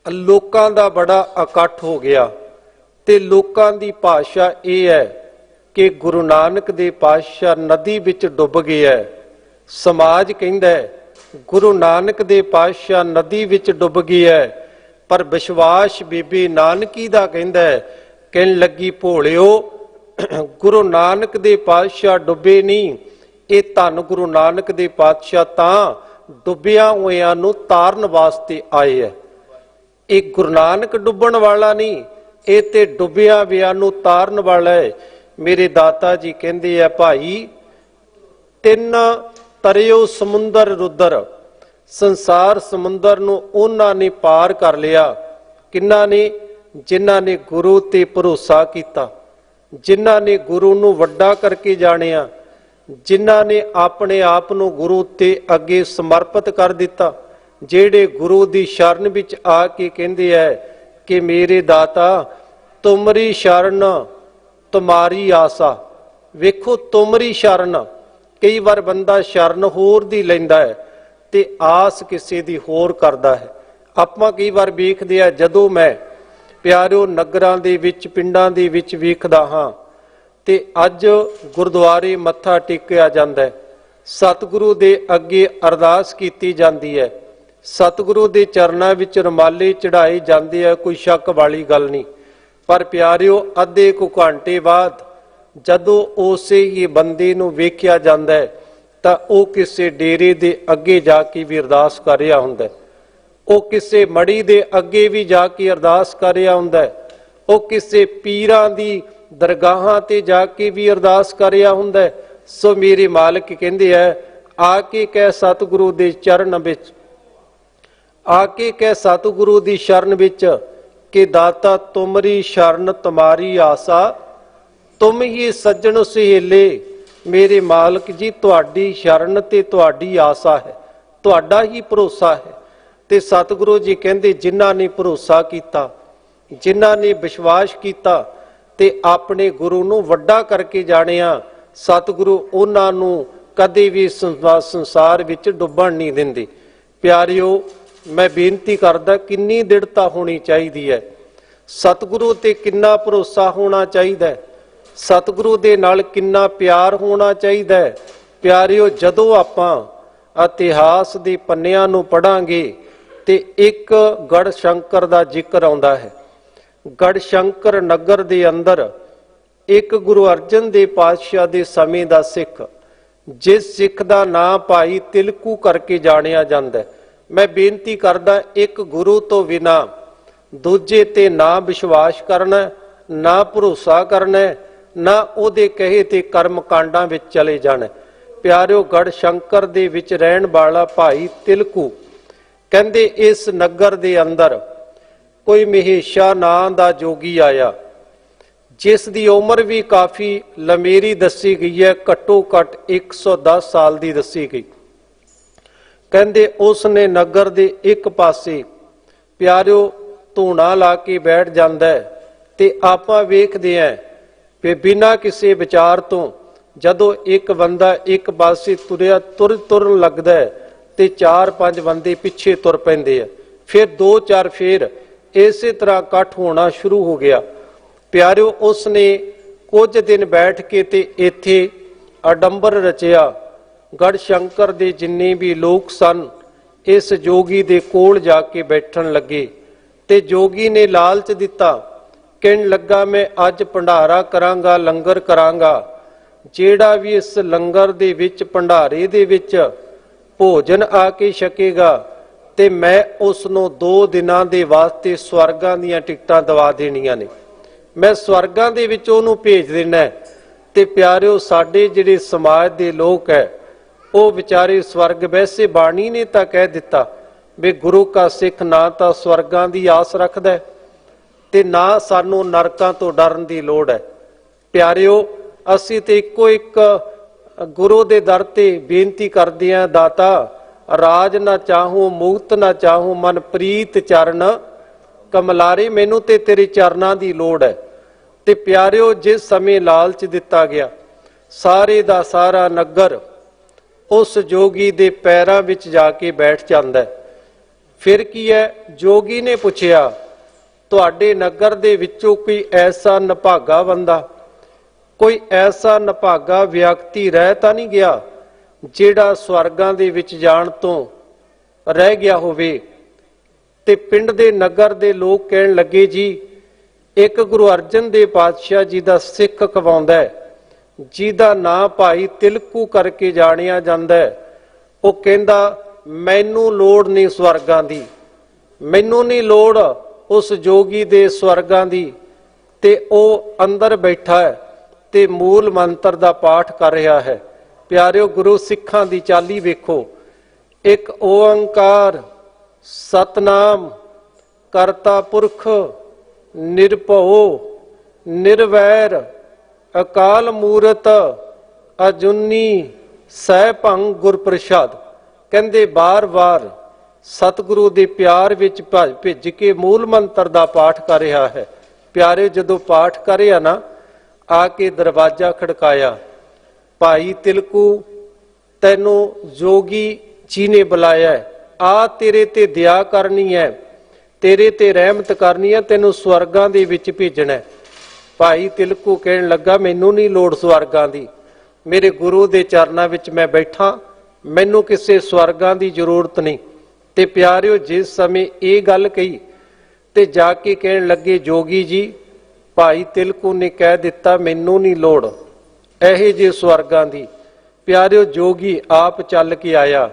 ਲੋਕਾਂ ਦਾ ਬੜਾ ਇਕੱਠ ਹੋ ਗਿਆ ਤੇ ਲੋਕਾਂ ਦੀ ਭਾਸ਼ਾ ਇਹ ਹੈ ਕਿ ਗੁਰੂ ਨਾਨਕ ਦੇ ਪਾਤਸ਼ਾਹ ਨਦੀ ਵਿੱਚ ਡੁੱਬ ਗਏ ਹੈ। ਸਮਾਜ ਕਹਿੰਦਾ ਗੁਰੂ ਨਾਨਕ ਦੇ ਪਾਤਸ਼ਾਹ ਨਦੀ ਵਿੱਚ ਡੁੱਬ ਗਏ ਹੈ, ਪਰ ਵਿਸ਼ਵਾਸ ਬੀਬੀ ਨਾਨਕੀ ਦਾ ਕਹਿਣ ਲੱਗੀ, ਭੋਲਿਓ ਗੁਰੂ ਨਾਨਕ ਦੇ ਪਾਤਸ਼ਾਹ ਡੁੱਬੇ ਨਹੀਂ, ਇਹ ਧੰਨ ਗੁਰੂ ਨਾਨਕ ਦੇ ਪਾਤਸ਼ਾਹ ਤਾਂ ਡੁੱਬਿਆਂ ਹੋਇਆਂ ਨੂੰ ਤਾਰਨ ਵਾਸਤੇ ਆਏ ਹੈ। ਇਹ ਗੁਰੂ ਨਾਨਕ ਡੁੱਬਣ ਵਾਲਾ ਨਹੀਂ, ਇਹ ਤੇ ਡੁੱਬਿਆਂ ਹੋਇਆਂ ਨੂੰ ਤਾਰਨ ਵਾਲਾ ਹੈ। ਮੇਰੇ ਦਾਤਾ ਜੀ ਕਹਿੰਦੇ ਆ, ਭਾਈ ਤਿੰਨ ਤਰਿਓ ਸਮੁੰਦਰ ਰੁਦਰ, ਸੰਸਾਰ ਸਮੁੰਦਰ ਨੂੰ ਉਹਨਾਂ ਨੇ ਪਾਰ ਕਰ ਲਿਆ। ਕਿਹਨਾਂ ਨੇ? ਜਿਨ੍ਹਾਂ ਨੇ ਗੁਰੂ ਤੇ ਭਰੋਸਾ ਕੀਤਾ, ਜਿਨ੍ਹਾਂ ਨੇ ਗੁਰੂ ਨੂੰ ਵੱਡਾ ਕਰਕੇ ਜਾਣਿਆ, ਜਿਨ੍ਹਾਂ ਨੇ ਆਪਣੇ ਆਪ ਨੂੰ ਗੁਰੂ ਤੇ ਅੱਗੇ ਸਮਰਪਿਤ ਕਰ ਦਿੱਤਾ, ਜਿਹੜੇ ਗੁਰੂ ਦੀ ਸ਼ਰਨ ਵਿੱਚ ਆ ਕੇ ਕਹਿੰਦੇ ਹੈ ਕਿ ਮੇਰੇ ਦਾਤਾ ਤੁਮਰੀ ਸ਼ਰਨ ਤੁਮਾਰੀ ਆਸਾ। ਵੇਖੋ ਤੁਮਰੀ ਸ਼ਰਨ, ਕਈ ਵਾਰ ਬੰਦਾ ਸ਼ਰਨ ਹੋਰ ਦੀ ਲੈਂਦਾ ਹੈ ਤੇ ਆਸ ਕਿਸੇ ਦੀ ਹੋਰ ਕਰਦਾ ਹੈ। ਆਪਾਂ ਕਈ ਵਾਰ ਵੇਖਦੇ ਆ, ਜਦੋਂ ਮੈਂ ਪਿਆਰਿਓ ਨਗਰਾਂ ਦੇ ਵਿੱਚ, ਪਿੰਡਾਂ ਦੇ ਵਿੱਚ ਵੇਖਦਾ ਹਾਂ ਤੇ ਅੱਜ ਗੁਰਦੁਆਰੇ ਮੱਥਾ ਟੇਕਿਆ ਜਾਂਦਾ ਹੈ, ਸਤਿਗੁਰੂ ਦੇ ਅੱਗੇ ਅਰਦਾਸ ਕੀਤੀ ਜਾਂਦੀ ਹੈ, ਸਤਿਗੁਰੂ ਦੇ ਚਰਨਾਂ ਵਿੱਚ ਰੁਮਾਲੇ ਚੜਾਏ ਜਾਂਦੇ ਆ, ਕੋਈ ਸ਼ੱਕ ਵਾਲੀ ਗੱਲ ਨਹੀਂ। ਪਰ ਪਿਆਰਿਓ ਅੱਧੇ ਕੁ ਘੰਟੇ ਬਾਅਦ ਜਦੋਂ ਉਸੇ ਹੀ ਬੰਦੇ ਨੂੰ ਵੇਖਿਆ ਜਾਂਦਾ ਹੈ ਤਾਂ ਉਹ ਕਿਸੇ ਡੇਰੇ ਦੇ ਅੱਗੇ ਜਾ ਕੇ ਵੀ ਅਰਦਾਸ ਕਰ ਰਿਹਾ ਹੁੰਦਾ, ਉਹ ਕਿਸੇ ਮੜੀ ਦੇ ਅੱਗੇ ਵੀ ਜਾ ਕੇ ਅਰਦਾਸ ਕਰ ਰਿਹਾ ਹੁੰਦਾ, ਉਹ ਕਿਸੇ ਪੀਰਾਂ ਦੀ ਦਰਗਾਹਾਂ ਤੇ ਜਾ ਕੇ ਵੀ ਅਰਦਾਸ ਕਰ ਰਿਹਾ ਹੁੰਦਾ। ਸੋ ਮੇਰੇ ਮਾਲਕ ਕਹਿੰਦੇ ਹੈ, ਆ ਕੇ ਕਹਿ ਸਤਿਗੁਰੂ ਦੇ ਚਰਨ ਵਿੱਚ, ਆ ਕੇ ਕਹਿ ਸਤਿਗੁਰੂ ਦੀ ਸ਼ਰਨ ਵਿੱਚ ਕਿ ਦਾਤਾ ਤੁਮਰੀ ਸ਼ਰਨ ਤੁਮਾਰੀ ਆਸਾ, ਤੁਮ ਹੀ ਸੱਜਣ ਸਹੇਲੇ। ਮੇਰੇ ਮਾਲਕ ਜੀ ਤੁਹਾਡੀ ਸ਼ਰਨ ਤੇ ਤੁਹਾਡੀ ਆਸਾ ਹੈ, ਤੁਹਾਡਾ ਹੀ ਭਰੋਸਾ ਹੈ। ਤੇ ਸਤਿਗੁਰੂ ਜੀ ਕਹਿੰਦੇ ਜਿਨ੍ਹਾਂ ਨੇ ਭਰੋਸਾ ਕੀਤਾ, ਜਿਨ੍ਹਾਂ ਨੇ ਵਿਸ਼ਵਾਸ ਕੀਤਾ ਤੇ ਆਪਣੇ ਗੁਰੂ ਨੂੰ ਵੱਡਾ ਕਰਕੇ ਜਾਣਿਆ, ਸਤਿਗੁਰੂ ਉਹਨਾਂ ਨੂੰ ਕਦੇ ਵੀ ਸੰਸਾਰ ਵਿੱਚ ਡੁੱਬਣ ਨਹੀਂ ਦਿੰਦੇ। ਪਿਆਰਿਓ ਮੈਂ ਬੇਨਤੀ ਕਰਦਾ, ਕਿੰਨੀ ਦ੍ਰਿੜਤਾ ਹੋਣੀ ਚਾਹੀਦੀ ਹੈ, ਸਤਿਗੁਰੂ ਤੇ ਕਿੰਨਾ ਭਰੋਸਾ ਹੋਣਾ ਚਾਹੀਦਾ ਹੈ, ਸਤਿਗੁਰੂ ਦੇ ਨਾਲ ਕਿੰਨਾ ਪਿਆਰ ਹੋਣਾ ਚਾਹੀਦਾ ਹੈ। ਪਿਆਰਿਓ ਜਦੋਂ ਆਪਾਂ ਇਤਿਹਾਸ ਦੇ ਪੰਨਿਆਂ ਨੂੰ ਪੜਾਂਗੇ ਤੇ ਇੱਕ ਗੜ ਸ਼ੰਕਰ ਦਾ ਜ਼ਿਕਰ ਆਉਂਦਾ ਹੈ। ਗੜ ਸ਼ੰਕਰ ਨਗਰ ਦੇ ਅੰਦਰ ਇੱਕ ਗੁਰੂ ਅਰਜਨ ਦੇਵ ਪਾਤਸ਼ਾਹ ਦੇ ਸਮੇਂ ਦਾ ਸਿੱਖ, ਜਿਸ ਸਿੱਖ ਦਾ ਨਾਂ ਭਾਈ ਤਿਲਕੂ ਕਰਕੇ ਜਾਣਿਆ ਜਾਂਦਾ ਹੈ। ਮੈਂ ਬੇਨਤੀ ਕਰਦਾ, ਇੱਕ ਗੁਰੂ ਤੋਂ ਬਿਨਾਂ ਦੂਜੇ ਤੇ ਨਾ ਵਿਸ਼ਵਾਸ ਕਰਨਾ, ਨਾ ਭਰੋਸਾ ਕਰਨਾ, ਨਾ ਉਹਦੇ ਕਹੇ ਤੇ ਕਰਮ ਕਾਂਡਾਂ ਵਿੱਚ ਚਲੇ ਜਾਣਾ। ਪਿਆਰਿਓ ਗੜ ਸ਼ੰਕਰ ਦੇ ਵਿੱਚ ਰਹਿਣ ਵਾਲਾ ਭਾਈ ਤਿਲਕੂ ਕਹਿੰਦੇ ਇਸ ਨਗਰ ਦੇ ਅੰਦਰ ਕੋਈ ਮਹੇਸ਼ਾ ਨਾਂ ਦਾ ਜੋਗੀ ਆਇਆ, ਜਿਸ ਦੀ ਉਮਰ ਵੀ ਕਾਫੀ ਲੰਮੇਰੀ ਦੱਸੀ ਗਈ ਹੈ, ਘੱਟੋ ਘੱਟ 110 ਸਾਲ ਦੀ ਦੱਸੀ ਗਈ। ਕਹਿੰਦੇ ਉਸ ਨੇ ਨਗਰ ਦੇ ਇੱਕ ਪਾਸੇ ਪਿਆਰਿਓ ਧੂਣਾ ਲਾ ਕੇ ਬੈਠ ਜਾਂਦਾ ਹੈ ਤੇ ਆਪਾਂ ਵੇਖਦੇ ਹਾਂ ਕਿ ਬਿਨਾਂ ਕਿਸੇ ਵਿਚਾਰ ਤੋਂ ਜਦੋਂ ਇੱਕ ਬੰਦਾ ਇੱਕ ਪਾਸੇ ਤੁਰਨ ਲੱਗਦਾ ਹੈ ਤੇ 4-5 ਬੰਦੇ ਪਿੱਛੇ ਤੁਰ ਪੈਂਦੇ ਆ, ਫਿਰ 2-4 ਫੇਰ ਇਸੇ ਤਰ੍ਹਾਂ ਇਕੱਠ ਹੋਣਾ ਸ਼ੁਰੂ ਹੋ ਗਿਆ। ਪਿਆਰਿਓ ਉਸ ਨੇ ਕੁਝ ਦਿਨ ਬੈਠ ਕੇ ਤੇ ਇੱਥੇ ਅਡੰਬਰ ਰਚਿਆ। ਗੜ ਸ਼ੰਕਰ ਦੇ ਜਿੰਨੇ ਵੀ ਲੋਕ ਸਨ ਇਸ ਜੋਗੀ ਦੇ ਕੋਲ ਜਾ ਕੇ ਬੈਠਣ ਲੱਗੇ ਤੇ ਜੋਗੀ ਨੇ ਲਾਲਚ ਦਿੱਤਾ, ਕਹਿਣ ਲੱਗਾ ਮੈਂ ਅੱਜ ਭੰਡਾਰਾ ਕਰਾਂਗਾ, ਲੰਗਰ ਕਰਾਂਗਾ। ਜਿਹੜਾ ਵੀ ਇਸ ਲੰਗਰ ਦੇ ਵਿੱਚ, ਭੰਡਾਰੇ ਦੇ ਵਿੱਚ ਭੋਜਨ ਆ ਕੇ ਛਕੇਗਾ ਤੇ ਮੈਂ ਉਸ ਨੂੰ 2 ਦਿਨਾਂ ਦੇ ਵਾਸਤੇ ਸਵਰਗਾਂ ਦੀਆਂ ਟਿਕਟਾਂ ਦਵਾ ਦੇਣੀਆਂ ਨੇ। ਮੈਂ ਸਵਰਗਾਂ ਦੇ ਵਿੱਚ ਉਹਨੂੰ ਭੇਜ ਦੇਣਾ ਹੈ। ਤੇ ਪਿਆਰਿਓ, ਸਾਡੇ ਜਿਹੜੇ ਸਮਾਜ ਦੇ ਲੋਕ ਹੈ ਉਹ ਵਿਚਾਰੇ ਸਵਰਗ, ਵੈਸੇ ਬਾਣੀ ਨੇ ਤਾਂ ਕਹਿ ਦਿੱਤਾ ਵੀ ਗੁਰੂ ਕਾ ਸਿੱਖ ਨਾ ਤਾਂ ਸਵਰਗਾਂ ਦੀ ਆਸ ਰੱਖਦਾ ਤੇ ਨਾ ਸਾਨੂੰ ਨਰਕਾਂ ਤੋਂ ਡਰਨ ਦੀ ਲੋੜ ਹੈ। ਪਿਆਰਿਓ, ਅਸੀਂ ਤੇ ਇੱਕੋ ਇੱਕ ਗੁਰੂ ਦੇ ਦਰ ਤੇ ਬੇਨਤੀ ਕਰਦੇ ਹਾਂ, ਦਾਤਾ ਰਾਜ ਨਾ ਚਾਹੂੰ ਮੁਕਤ ਨਾ ਚਾਹੂੰ, ਮਨ ਪ੍ਰੀਤ ਚਰਨ ਕਮਲਾਰੇ, ਮੈਨੂੰ ਤੇ ਤੇਰੇ ਚਰਨਾਂ ਦੀ ਲੋੜ ਹੈ। ਤੇ ਪਿਆਰਿਓ, ਜਿਸ ਸਮੇਂ ਲਾਲਚ ਦਿੱਤਾ ਗਿਆ, ਸਾਰੇ ਦਾ ਸਾਰਾ ਨਗਰ ਉਸ ਜੋਗੀ ਦੇ ਪੈਰਾਂ ਵਿੱਚ ਜਾ ਕੇ ਬੈਠ ਜਾਂਦਾ ਹੈ। ਫਿਰ ਕੀ ਹੈ? ਜੋਗੀ ਨੇ ਪੁੱਛਿਆ, ਤੁਹਾਡੇ ਨਗਰ ਦੇ ਵਿੱਚੋਂ ਕੋਈ ਐਸਾ ਨਿਭਾਗਾ ਬੰਦਾ, ਕੋਈ ਐਸਾ ਨਿਭਾਗਾ ਵਿਅਕਤੀ ਰਹਿ ਤਾਂ ਨਹੀਂ ਗਿਆ ਜਿਹੜਾ ਸਵਰਗਾਂ ਦੇ ਵਿੱਚ ਜਾਣ ਤੋਂ ਰਹਿ ਗਿਆ ਹੋਵੇ? ਤੇ ਪਿੰਡ ਦੇ ਨਗਰ ਦੇ ਲੋਕ ਕਹਿਣ ਲੱਗੇ, ਜੀ ਇੱਕ ਗੁਰੂ ਅਰਜਨ ਦੇਵ ਪਾਤਸ਼ਾਹ ਜੀ ਦਾ ਸਿੱਖ ਕਵਾਉਂਦਾ ਹੈ, ਜਿਹਦਾ ਨਾਂ ਭਾਈ ਤਿਲਕੂ ਕਰਕੇ ਜਾਣਿਆ ਜਾਂਦਾ ਹੈ। ਉਹ ਕਹਿੰਦਾ ਮੈਨੂੰ ਲੋੜ ਨਹੀਂ ਸਵਰਗਾਂ ਦੀ, ਮੈਨੂੰ ਨਹੀਂ ਲੋੜ ਉਸ ਜੋਗੀ ਦੇ ਸਵਰਗਾਂ ਦੀ। ਤੇ ਉਹ ਅੰਦਰ ਬੈਠਾ ਹੈ ਤੇ ਮੂਲ ਮੰਤਰ ਦਾ ਪਾਠ ਕਰ ਰਿਹਾ ਹੈ। ਪਿਆਰਿਓ, ਗੁਰੂ ਸਿੱਖਾਂ ਦੀ ਚਾਲੀ ਵੇਖੋ, ਇੱਕ ਓੰਕਾਰ ਸਤਨਾਮ ਕਰਤਾ ਪੁਰਖ ਨਿਰਭਉ ਨਿਰਵੈਰ ਅਕਾਲ ਮੂਰਤ ਅਜੂਨੀ ਸੈਭੰ ਗੁਰ ਪ੍ਰਸਾਦ। ਕਹਿੰਦੇ ਬਾਰ-ਬਾਰ ਸਤਿਗੁਰੂ ਦੇ ਪਿਆਰ ਵਿੱਚ ਭਿੱਜ ਕੇ ਮੂਲ ਮੰਤਰ ਦਾ ਪਾਠ ਕਰ ਰਿਹਾ ਹੈ। ਪਿਆਰੇ, ਜਦੋਂ ਪਾਠ ਕਰਿਆ ਨਾ, ਆ ਕੇ ਦਰਵਾਜ਼ਾ ਖੜਕਾਇਆ, ਭਾਈ ਤਿਲਕੂ ਤੈਨੂੰ ਜੋਗੀ ਜੀ ਨੇ ਬੁਲਾਇਆ, ਆ ਤੇਰੇ ਤੇ ਦਇਆ ਕਰਨੀ ਹੈ, ਤੇਰੇ ਤੇ ਰਹਿਮਤ ਕਰਨੀ ਹੈ, ਤੈਨੂੰ ਸਵਰਗਾਂ ਦੇ ਵਿੱਚ ਭੇਜਣਾ। ਭਾਈ ਤਿਲਕੂ ਕਹਿਣ ਲੱਗਾ ਮੈਨੂੰ ਨਹੀਂ ਲੋੜ ਸਵਰਗਾਂ ਦੀ, ਮੇਰੇ ਗੁਰੂ ਦੇ ਚਰਨਾਂ ਵਿੱਚ ਮੈਂ ਬੈਠਾ, ਮੈਨੂੰ ਕਿਸੇ ਸਵਰਗਾਂ ਦੀ ਜ਼ਰੂਰਤ ਨਹੀਂ। ਤੇ ਪਿਆਰਿਓ, ਜਿਸ ਸਮੇਂ ਇਹ ਗੱਲ ਕਹੀ ਤੇ ਜਾ ਕੇ ਕਹਿਣ ਲੱਗੇ ਜੋਗੀ ਜੀ, ਭਾਈ ਤਿਲਕੂ ਨੇ ਕਹਿ ਦਿੱਤਾ ਮੈਨੂੰ ਨਹੀਂ ਲੋੜ ਇਹੋ ਜਿਹੇ ਸਵਰਗਾਂ ਦੀ। ਪਿਆਰਿਓ, ਜੋਗੀ ਆਪ ਚੱਲ ਕੇ ਆਇਆ।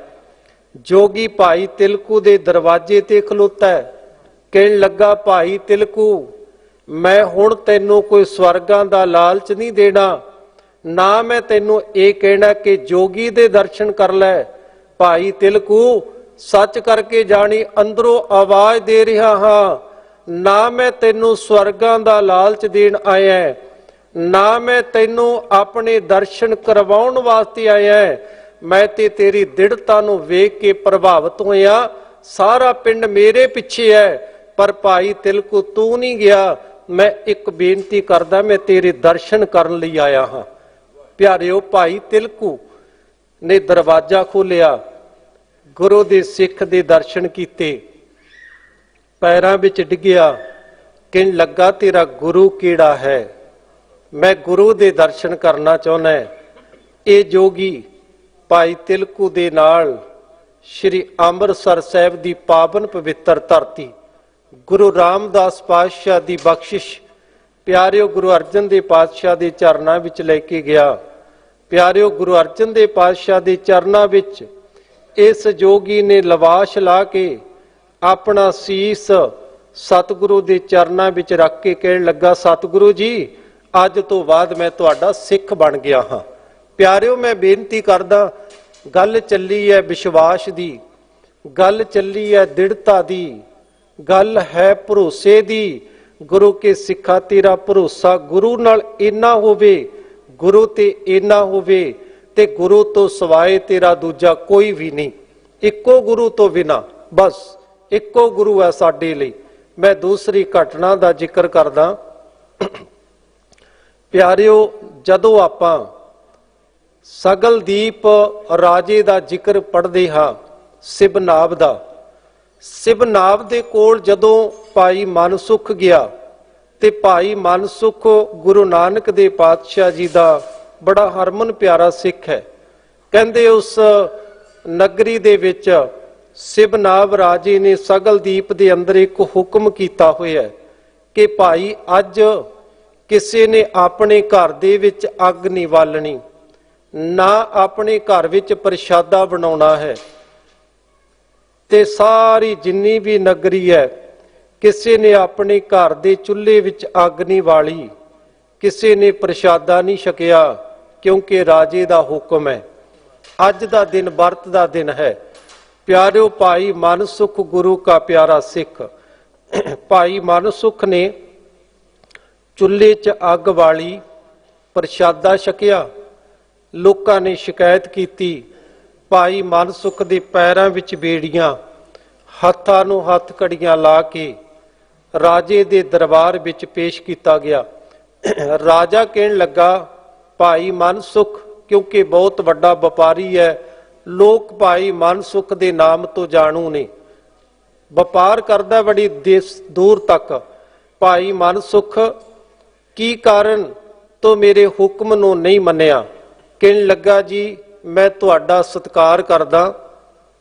ਜੋਗੀ ਭਾਈ ਤਿਲਕੂ ਦੇ ਦਰਵਾਜ਼ੇ ਤੇ ਖਲੋਤਾ ਹੈ। ਕਹਿਣ ਲੱਗਾ ਭਾਈ ਤਿਲਕੂ, ਮੈਂ ਹੁਣ ਤੈਨੂੰ ਕੋਈ ਸਵਰਗਾਂ ਦਾ ਲਾਲਚ ਨਹੀਂ ਦੇਣਾ, ਨਾ ਮੈਂ ਤੈਨੂੰ ਇਹ ਕਹਿਣਾ ਕਿ ਜੋਗੀ ਦੇ ਦਰਸ਼ਨ ਕਰ ਲੈ। ਭਾਈ ਤਿਲਕੂ, ਸੱਚ ਕਰਕੇ ਜਾਣੀ ਅੰਦਰੋਂ ਆਵਾਜ਼ ਦੇ ਰਿਹਾ ਹਾਂ, ਨਾ ਮੈਂ ਤੈਨੂੰ ਸਵਰਗਾਂ ਦਾ ਲਾਲਚ ਦੇਣ ਆਇਆ, ਨਾ ਮੈਂ ਤੈਨੂੰ ਆਪਣੇ ਦਰਸ਼ਨ ਕਰਵਾਉਣ ਵਾਸਤੇ ਆਇਆ। ਮੈਂ ਤੇ ਤੇਰੀ ਦ੍ਰਿੜਤਾ ਨੂੰ ਵੇਖ ਕੇ ਪ੍ਰਭਾਵਿਤ ਹੋਇਆ, ਸਾਰਾ ਪਿੰਡ ਮੇਰੇ ਪਿੱਛੇ ਹੈ, ਪਰ ਭਾਈ ਤਿਲਕੂ ਤੂੰ ਨਹੀਂ ਗਿਆ। ਮੈਂ ਇੱਕ ਬੇਨਤੀ ਕਰਦਾ, ਮੈਂ ਤੇਰੇ ਦਰਸ਼ਨ ਕਰਨ ਲਈ ਆਇਆ ਹਾਂ। ਪਿਆਰਿਓ, ਭਾਈ ਤਿਲਕੂ ਨੇ ਦਰਵਾਜ਼ਾ ਖੋਲਿਆ, ਗੁਰੂ ਦੇ ਸਿੱਖ ਦੇ ਦਰਸ਼ਨ ਕੀਤੇ, ਪੈਰਾਂ ਵਿੱਚ ਡਿੱਗਿਆ, ਕਹਿਣ ਲੱਗਾ ਤੇਰਾ ਗੁਰੂ ਕਿਹੜਾ ਹੈ? ਮੈਂ ਗੁਰੂ ਦੇ ਦਰਸ਼ਨ ਕਰਨਾ ਚਾਹੁੰਦਾ। ਇਹ ਜੋਗੀ ਭਾਈ ਤਿਲਕੂ ਦੇ ਨਾਲ ਸ਼੍ਰੀ ਅੰਮ੍ਰਿਤਸਰ ਸਾਹਿਬ ਦੀ ਪਾਵਨ ਪਵਿੱਤਰ ਧਰਤੀ, ਗੁਰੂ ਰਾਮਦਾਸ ਪਾਤਸ਼ਾਹ ਦੀ ਬਖਸ਼ਿਸ਼, ਪਿਆਰਿਓ ਗੁਰੂ ਅਰਜਨ ਦੇਵ ਪਾਤਸ਼ਾਹ ਦੇ ਚਰਨਾਂ ਵਿੱਚ ਲੈ ਕੇ ਗਿਆ। ਪਿਆਰਿਓ, ਗੁਰੂ ਅਰਜਨ ਦੇਵ ਪਾਤਸ਼ਾਹ ਦੇ ਚਰਨਾਂ ਵਿੱਚ ਇਸ ਜੋਗੀ ਨੇ ਲਵਾਸ਼ ਲਾ ਕੇ ਆਪਣਾ ਸੀਸ ਸਤਿਗੁਰੂ ਦੇ ਚਰਨਾਂ ਵਿੱਚ ਰੱਖ ਕੇ ਕਹਿਣ ਲੱਗਾ, ਸਤਿਗੁਰੂ ਜੀ, ਅੱਜ ਤੋਂ ਬਾਅਦ ਮੈਂ ਤੁਹਾਡਾ ਸਿੱਖ ਬਣ ਗਿਆ ਹਾਂ। ਪਿਆਰਿਓ, ਮੈਂ ਬੇਨਤੀ ਕਰਦਾ, ਗੱਲ ਚੱਲੀ ਹੈ ਵਿਸ਼ਵਾਸ ਦੀ, ਗੱਲ ਚੱਲੀ ਹੈ ਦ੍ਰਿੜਤਾ ਦੀ, ਗੱਲ ਹੈ ਭਰੋਸੇ ਦੀ। ਗੁਰੂ ਕੇ ਸਿੱਖਾ ਤੇਰਾ ਭਰੋਸਾ ਗੁਰੂ ਨਾਲ ਇੰਨਾ ਹੋਵੇ, ਗੁਰੂ ਤੇ ਇੰਨਾ ਹੋਵੇ ਤੇ ਗੁਰੂ ਤੋਂ ਸਿਵਾਏ ਤੇਰਾ ਦੂਜਾ ਕੋਈ ਵੀ ਨਹੀਂ। ਇੱਕੋ ਗੁਰੂ ਤੋਂ ਬਿਨਾਂ, ਬਸ ਇੱਕੋ ਗੁਰੂ ਹੈ ਸਾਡੇ ਲਈ। ਮੈਂ ਦੂਸਰੀ ਘਟਨਾ ਦਾ ਜ਼ਿਕਰ ਕਰਦਾ। ਪਿਆਰਿਓ, ਜਦੋਂ ਆਪਾਂ ਸਗਲਦੀਪ ਰਾਜੇ ਦਾ ਜ਼ਿਕਰ ਪੜ੍ਹਦੇ ਹਾਂ, ਸਿਬਨਾਬ ਦਾ, ਸਿਬਨਾਬ ਦੇ ਕੋਲ ਜਦੋਂ ਭਾਈ ਮਨਸੁਖ ਗਿਆ ਤੇ ਭਾਈ ਮਨਸੁਖ ਗੁਰੂ ਨਾਨਕ ਦੇਵ ਪਾਤਸ਼ਾਹ ਜੀ ਦਾ ਬੜਾ ਹਰਮਨ ਪਿਆਰਾ ਸਿੱਖ ਹੈ। ਕਹਿੰਦੇ ਉਸ ਨਗਰੀ ਦੇ ਵਿੱਚ ਸਿਬਨਾਬ ਰਾਜੇ ਨੇ ਸਗਲਦੀਪ ਦੇ ਅੰਦਰ ਇੱਕ ਹੁਕਮ ਕੀਤਾ ਹੋਇਆ ਕਿ ਭਾਈ ਅੱਜ ਕਿਸੇ ਨੇ ਆਪਣੇ ਘਰ ਦੇ ਵਿੱਚ ਅੱਗ ਨਹੀਂ ਬਾਲਣੀ, ਨਾ ਆਪਣੇ ਘਰ ਵਿੱਚ ਪ੍ਰਸ਼ਾਦਾ ਬਣਾਉਣਾ ਹੈ, ਤੇ ਸਾਰੀ ਜਿੰਨੀ ਵੀ ਨਗਰੀ ਹੈ ਕਿਸੇ ਨੇ ਆਪਣੇ ਘਰ ਦੇ ਚੁੱਲ੍ਹੇ ਵਿੱਚ ਅੱਗ ਨਹੀਂ ਬਾਲੀ, ਕਿਸੇ ਨੇ ਪ੍ਰਸ਼ਾਦਾ ਨਹੀਂ ਛਕਿਆ, ਕਿਉਂਕਿ ਰਾਜੇ ਦਾ ਹੁਕਮ ਹੈ। ਅੱਜ ਦਾ ਦਿਨ ਵਰਤ ਦਾ ਦਿਨ ਹੈ। ਪਿਆਰਿਓ, ਭਾਈ ਮਨ ਸੁਖ ਗੁਰੂ ਕਾ ਪਿਆਰਾ ਸਿੱਖ, ਭਾਈ ਮਨ ਸੁਖ ਨੇ ਚੁੱਲ੍ਹੇ 'ਚ ਅੱਗ ਬਾਲੀ, ਪ੍ਰਸ਼ਾਦਾ ਛਕਿਆ। ਲੋਕਾਂ ਨੇ ਸ਼ਿਕਾਇਤ ਕੀਤੀ, ਭਾਈ ਮਨ ਸੁਖ ਦੇ ਪੈਰਾਂ ਵਿੱਚ ਬੇੜੀਆਂ, ਹੱਥਾਂ ਨੂੰ ਹੱਥ ਕੜੀਆਂ ਲਾ ਕੇ ਰਾਜੇ ਦੇ ਦਰਬਾਰ ਵਿੱਚ ਪੇਸ਼ ਕੀਤਾ ਗਿਆ। ਰਾਜਾ ਕਹਿਣ ਲੱਗਾ, ਭਾਈ ਮਨ ਸੁਖ ਕਿਉਂਕਿ ਬਹੁਤ ਵੱਡਾ ਵਪਾਰੀ ਹੈ, ਲੋਕ ਭਾਈ ਮਨ ਸੁਖ ਦੇ ਨਾਮ ਤੋਂ ਜਾਣੂ ਨੇ, ਵਪਾਰ ਕਰਦਾ ਬੜੀ ਦੂਰ ਤੱਕ। ਭਾਈ ਮਨ ਸੁਖ, ਕੀ ਕਾਰਨ ਤੋਂ ਮੇਰੇ ਹੁਕਮ ਨੂੰ ਨਹੀਂ ਮੰਨਿਆ? ਕਹਿਣ ਲੱਗਾ, ਜੀ ਮੈਂ ਤੁਹਾਡਾ ਸਤਿਕਾਰ ਕਰਦਾ,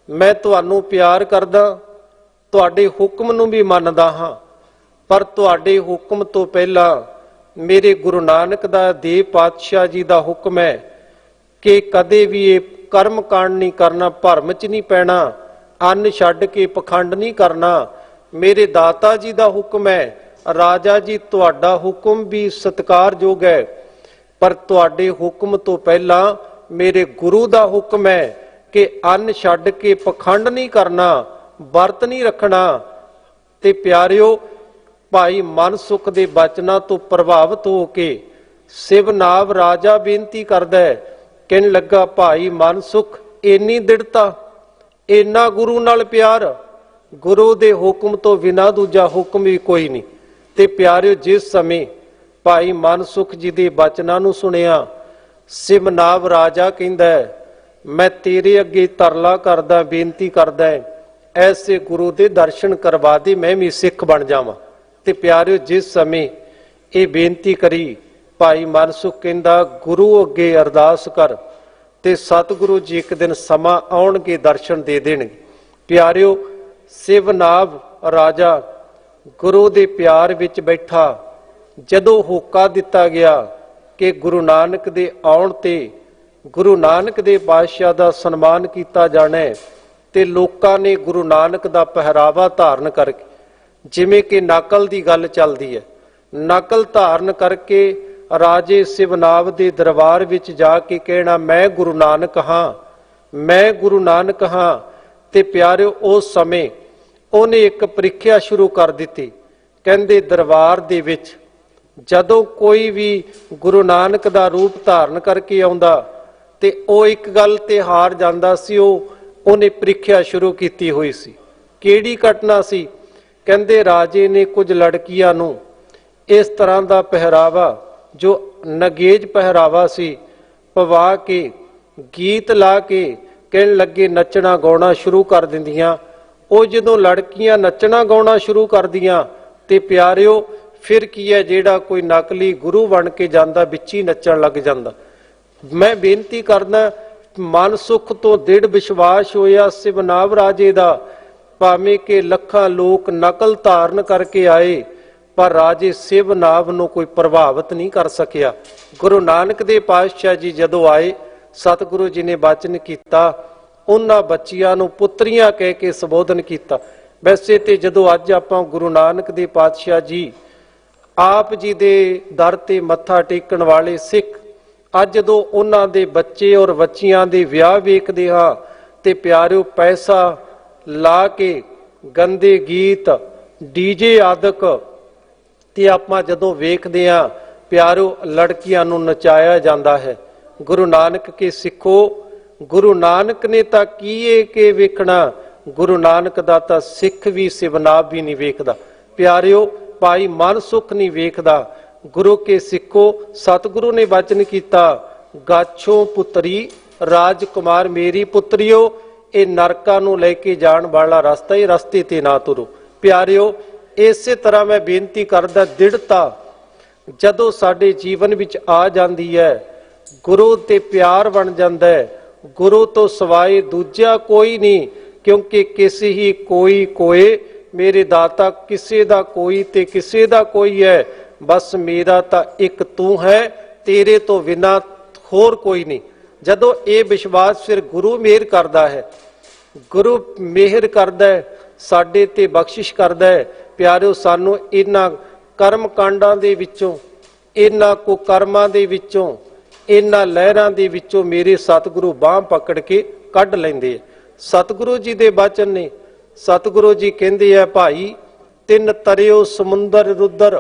ਮੈਂ ਤੁਹਾਨੂੰ ਪਿਆਰ ਕਰਦਾ, ਤੁਹਾਡੇ ਹੁਕਮ ਨੂੰ ਵੀ ਮੰਨਦਾ ਹਾਂ, ਪਰ ਤੁਹਾਡੇ ਹੁਕਮ ਤੋਂ ਪਹਿਲਾਂ ਮੇਰੇ ਗੁਰੂ ਨਾਨਕ ਦਾ ਦੇਵ ਪਾਤਸ਼ਾਹ ਜੀ ਦਾ ਹੁਕਮ ਹੈ ਕਿ ਕਦੇ ਵੀ ਇਹ ਕਰਮ ਕਾਂਡ ਨਹੀਂ ਕਰਨਾ, ਭਰਮ 'ਚ ਨਹੀਂ ਪੈਣਾ, ਅੰਨ ਛੱਡ ਕੇ ਪਖੰਡ ਨਹੀਂ ਕਰਨਾ। ਮੇਰੇ ਦਾਤਾ ਜੀ ਦਾ ਹੁਕਮ ਹੈ, ਰਾਜਾ ਜੀ ਤੁਹਾਡਾ ਹੁਕਮ ਵੀ ਸਤਿਕਾਰਯੋਗ ਹੈ, ਪਰ ਤੁਹਾਡੇ ਹੁਕਮ ਤੋਂ ਪਹਿਲਾਂ ਮੇਰੇ ਗੁਰੂ ਦਾ ਹੁਕਮ ਹੈ ਕਿ ਅੰਨ ਛੱਡ ਕੇ ਪਖੰਡ ਨਹੀਂ ਕਰਨਾ, ਵਰਤ ਨਹੀਂ ਰੱਖਣਾ। ਤੇ ਪਿਆਰਿਓ, ਭਾਈ ਮਨ ਸੁਖ ਦੇ ਬਚਨਾਂ ਤੋਂ ਪ੍ਰਭਾਵਿਤ ਹੋ ਕੇ ਸਿਵਨਾਵ ਰਾਜਾ ਬੇਨਤੀ ਕਰਦਾ ਹੈ, ਕਹਿਣ ਲੱਗਾ, ਭਾਈ ਮਨ ਸੁਖ ਇੰਨੀ ਦ੍ਰਿੜਤਾ, ਇੰਨਾ ਗੁਰੂ ਨਾਲ ਪਿਆਰ, ਗੁਰੂ ਦੇ ਹੁਕਮ ਤੋਂ ਬਿਨਾਂ ਦੂਜਾ ਹੁਕਮ ਵੀ ਕੋਈ ਨਹੀਂ। ਤੇ ਪਿਆਰਿਓ, ਜਿਸ ਸਮੇਂ ਭਾਈ ਮਨ ਸੁਖ ਜੀ ਦੇ ਬਚਨਾਂ ਨੂੰ ਸੁਣਿਆ, ਸਿਵਨਾਵ ਰਾਜਾ ਕਹਿੰਦਾ, ਮੈਂ ਤੇਰੇ ਅੱਗੇ ਤਰਲਾ ਕਰਦਾ, ਬੇਨਤੀ ਕਰਦਾ, ਐਸੇ ਗੁਰੂ ਦੇ ਦਰਸ਼ਨ ਕਰਵਾ ਦੇ, ਮੈਂ ਵੀ ਸਿੱਖ ਬਣ ਜਾਵਾਂ। ਤੇ ਪਿਆਰਿਓ, ਜਿਸ ਸਮੇਂ ਇਹ ਬੇਨਤੀ ਕਰੀ, ਭਾਈ ਮਨ ਸੁਖ ਕਹਿੰਦਾ, ਗੁਰੂ ਅੱਗੇ ਅਰਦਾਸ ਕਰ ਤੇ ਸਤਿਗੁਰੂ ਜੀ ਇੱਕ ਦਿਨ ਸਮਾਂ ਆਉਣਗੇ, ਦਰਸ਼ਨ ਦੇ ਦੇਣਗੇ। ਪਿਆਰਿਓ, ਸਿਵਨਾਵ ਰਾਜਾ ਗੁਰੂ ਦੇ ਪਿਆਰ ਵਿੱਚ ਬੈਠਾ। ਜਦੋਂ ਹੋਕਾ ਦਿੱਤਾ ਗਿਆ ਕਿ ਗੁਰੂ ਨਾਨਕ ਦੇ ਆਉਣ ਤੇ ਗੁਰੂ ਨਾਨਕ ਦੇ ਪਾਤਸ਼ਾਹ ਦਾ ਸਨਮਾਨ ਕੀਤਾ ਜਾਣਾ ਹੈ, ਤੇ ਲੋਕਾਂ ਨੇ ਗੁਰੂ ਨਾਨਕ ਦਾ ਪਹਿਰਾਵਾ ਧਾਰਨ ਕਰਕੇ, ਜਿਵੇਂ ਕਿ ਨਕਲ ਦੀ ਗੱਲ ਚੱਲਦੀ ਹੈ, ਨਕਲ ਧਾਰਨ ਕਰਕੇ ਰਾਜੇ ਸਿਵਨਾਵ ਦੇ ਦਰਬਾਰ ਵਿੱਚ ਜਾ ਕੇ ਕਹਿਣਾ, ਮੈਂ ਗੁਰੂ ਨਾਨਕ ਹਾਂ, ਮੈਂ ਗੁਰੂ ਨਾਨਕ ਹਾਂ। ਤੇ ਪਿਆਰਿਓ, ਉਸ ਸਮੇਂ ਉਹਨੇ ਇੱਕ ਪ੍ਰੀਖਿਆ ਸ਼ੁਰੂ ਕਰ ਦਿੱਤੀ। ਕਹਿੰਦੇ ਦਰਬਾਰ ਦੇ ਵਿੱਚ ਜਦੋਂ ਕੋਈ ਵੀ ਗੁਰੂ ਨਾਨਕ ਦਾ ਰੂਪ ਧਾਰਨ ਕਰਕੇ ਆਉਂਦਾ ਤੇ ਉਹ ਇੱਕ ਗੱਲ ਤੇ ਹਾਰ ਜਾਂਦਾ ਸੀ, ਉਹਨੇ ਪ੍ਰੀਖਿਆ ਸ਼ੁਰੂ ਕੀਤੀ ਹੋਈ ਸੀ। ਕਿਹੜੀ ਘਟਨਾ ਸੀ? ਕਹਿੰਦੇ ਰਾਜੇ ਨੇ ਕੁਝ ਲੜਕੀਆਂ ਨੂੰ ਇਸ ਤਰ੍ਹਾਂ ਦਾ ਪਹਿਰਾਵਾ, ਜੋ ਨਗੇਜ ਪਹਿਰਾਵਾ ਸੀ, ਪਵਾ ਕੇ ਗੀਤ ਲਾ ਕੇ ਕਹਿਣ ਲੱਗੇ ਨੱਚਣਾ ਗਾਉਣਾ ਸ਼ੁਰੂ ਕਰ ਦਿੰਦੀਆਂ। ਉਹ ਜਦੋਂ ਲੜਕੀਆਂ ਨੱਚਣਾ ਗਾਉਣਾ ਸ਼ੁਰੂ ਕਰਦੀਆਂ ਤੇ ਪਿਆਰਿਓ, ਫਿਰ ਕੀ ਹੈ, ਜਿਹੜਾ ਕੋਈ ਨਕਲੀ ਗੁਰੂ ਬਣ ਕੇ ਜਾਂਦਾ ਵਿੱਚ ਹੀ ਨੱਚਣ ਲੱਗ ਜਾਂਦਾ। ਮੈਂ ਬੇਨਤੀ ਕਰਦਾ, ਮਨ ਸੁਖ ਤੋਂ ਦ੍ਰਿੜ ਵਿਸ਼ਵਾਸ ਹੋਇਆ ਸਿਵਨਾਵ ਰਾਜੇ ਦਾ, ਭਾਵੇਂ ਕਿ ਲੱਖਾਂ ਲੋਕ ਨਕਲ ਧਾਰਨ ਕਰਕੇ ਆਏ, ਪਰ ਰਾਜੇ ਸਿਵਨਾਵ ਨੂੰ ਕੋਈ ਪ੍ਰਭਾਵਿਤ ਨਹੀਂ ਕਰ ਸਕਿਆ। ਗੁਰੂ ਨਾਨਕ ਦੇ ਪਾਤਸ਼ਾਹ ਜੀ ਜਦੋਂ ਆਏ, ਸਤਿਗੁਰੂ ਜੀ ਨੇ ਬਚਨ ਕੀਤਾ, ਉਹਨਾਂ ਬੱਚੀਆਂ ਨੂੰ ਪੁੱਤਰੀਆਂ ਕਹਿ ਕੇ ਸੰਬੋਧਨ ਕੀਤਾ। ਵੈਸੇ ਤੇ ਜਦੋਂ ਅੱਜ ਆਪਾਂ ਗੁਰੂ ਨਾਨਕ ਦੇ ਪਾਤਸ਼ਾਹ ਜੀ ਆਪ ਜੀ ਦੇ ਦਰ ਤੇ ਮੱਥਾ ਟੇਕਣ ਵਾਲੇ ਸਿੱਖ, ਅੱਜ ਜਦੋਂ ਉਹਨਾਂ ਦੇ ਬੱਚੇ ਔਰ ਬੱਚੀਆਂ ਦੇ ਵਿਆਹ ਵੇਖਦੇ ਹਾਂ ਤੇ ਪਿਆਰਿਓ, ਪੈਸਾ ਲਾ ਕੇ ਗੰਦੇ ਗੀਤ, ਡੀਜੇ ਆਦਿਕ ਤੇ ਆਪਾਂ ਜਦੋਂ ਵੇਖਦੇ ਹਾਂ ਪਿਆਰਿਓ, ਲੜਕੀਆਂ ਨੂੰ ਨਚਾਇਆ ਜਾਂਦਾ ਹੈ। ਗੁਰੂ ਨਾਨਕ ਕੇ ਸਿੱਖੋ, ਗੁਰੂ ਨਾਨਕ ਨੇ ਤਾਂ ਕੀ ਕੇ ਵੇਖਣਾ, ਗੁਰੂ ਨਾਨਕ ਦਾ ਤਾਂ ਸਿੱਖ ਵੀ ਸਿਵਨਾਵ ਵੀ ਨਹੀਂ ਵੇਖਦਾ। ਪਿਆਰਿਓ, ਭਾਈ ਮਨ ਸੁਖ ਨਹੀਂ ਵੇਖਦਾ। ਗੁਰੂ ਕੇ ਸਿੱਖੋ, ਸਤਿਗੁਰੂ ਨੇ ਬਚਨ ਕੀਤਾ, ਗਾਛੋ ਪੁੱਤਰੀ ਰਾਜਕੁਮਾਰ ਮੇਰੀ ਪੁੱਤਰੀਓ, ਇਹ ਨਰਕਾਂ ਨੂੰ ਲੈ ਕੇ ਜਾਣ ਵਾਲਾ ਰਸਤਾ, ਇਹ ਰਸਤੇ ਤੇ ਨਾ ਤੁਰੋ। ਪਿਆਰਿਓ, ਇਸੇ ਤਰ੍ਹਾਂ ਮੈਂ ਬੇਨਤੀ ਕਰਦਾ, ਦ੍ਰਿੜਤਾ ਜਦੋਂ ਸਾਡੇ ਜੀਵਨ ਵਿੱਚ ਆ ਜਾਂਦੀ ਹੈ, ਗੁਰੂ ਤੇ ਪਿਆਰ ਬਣ ਜਾਂਦਾ ਹੈ। ਗੁਰੂ ਤੋਂ ਸਿਵਾਏ ਦੂਜਾ ਕੋਈ ਨਹੀਂ, ਕਿਉਂਕਿ ਕਿਸੇ ਹੀ ਕੋਈ ਕੋਏ मेरे दाता किसे दा कोई ते किसे दा कोई है, बस मेरा तां एक तू है, तेरे तो बिना होर कोई नहीं। जदों ये विश्वास फिर गुरु मेहर करता है, गुरु मेहर करता है, साडे ते बख्शिश करता है। प्यारिओ सानू इन्हां कर्म कांडां दे विचों, इन्हां कुकर्मां दे विचों, इन्हां लहरां दे विचों मेरे सतगुरु बांह पकड़ के कढ लैंदे। सतगुरु जी दे वचन ने, सतगुरु जी कहंदे आ भाई तिन तरियो समुंदर रुद्र,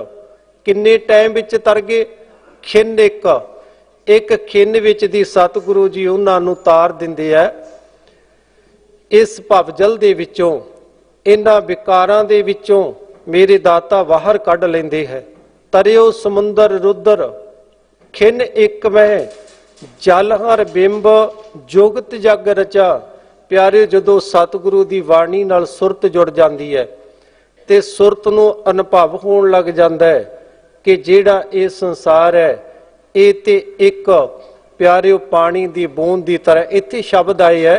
किन्ने टाइम विच तर गए? खिन एक खिन विच दी सतगुरु जी उन्हां नूं तार दिंदे आ। इस भवजल दे विचों, इन्हां विकारां दे विचों मेरे दाता बाहर कढ लैंदे है। तरियो समुंदर रुद्र, खिन एक मैं, जल हर बिंब जुगत जग रचा। प्यारे जदों सतगुरु दी बाणी नाल सुरत जुड़ जाती है ते सुरत नूं अनुभव होण लग जाता है कि जिहड़ा ये संसार है ये ते एक प्यारे पानी दी बूंद दी तरह। इत्थे शब्द आए है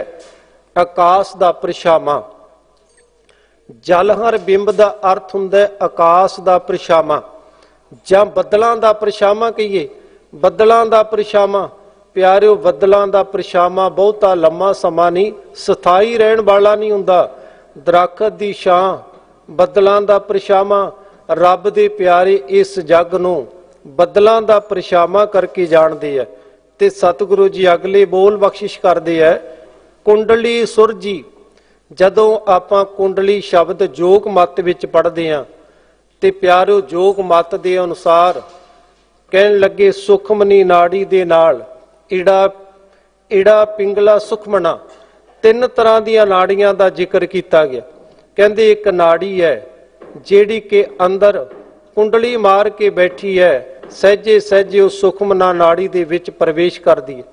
आकाश दा परछावां। जल हर बिंब दा अर्थ हुंदा है आकाश दा परछावां, जां बदलां दा परछावां कहिए, बदलां दा परछावां। प्यारिओ बदलां दा परछावां बहुता लम्मा समा नहीं, स्थाई रहण वाला नहीं हुंदा। दरखत दी छां, बदलां दा परछावां। रब दे प्यारे इस जग नूं बदलां दा परछावां करके जाणदे है। ते सतगुरु जी अगले बोल बख्शिश करदे है, कुंडली सुरजी। जदों आपां कुंडली शब्द जोग मत विच पढ़दे हां ते प्यारिओ जोग मत दे अनुसार कहण लगे सुखमनी नाड़ी दे नाल इड़ा पिंगला सुखमना, तीन तरह दीआं नाड़ियां दा जिक्र किया गया। कहंदे एक नाड़ी है जिहड़ी के अंदर कुंडली मार के बैठी है, सहजे सहजे उस सुखमना नाड़ी दे विच प्रवेश करदी है।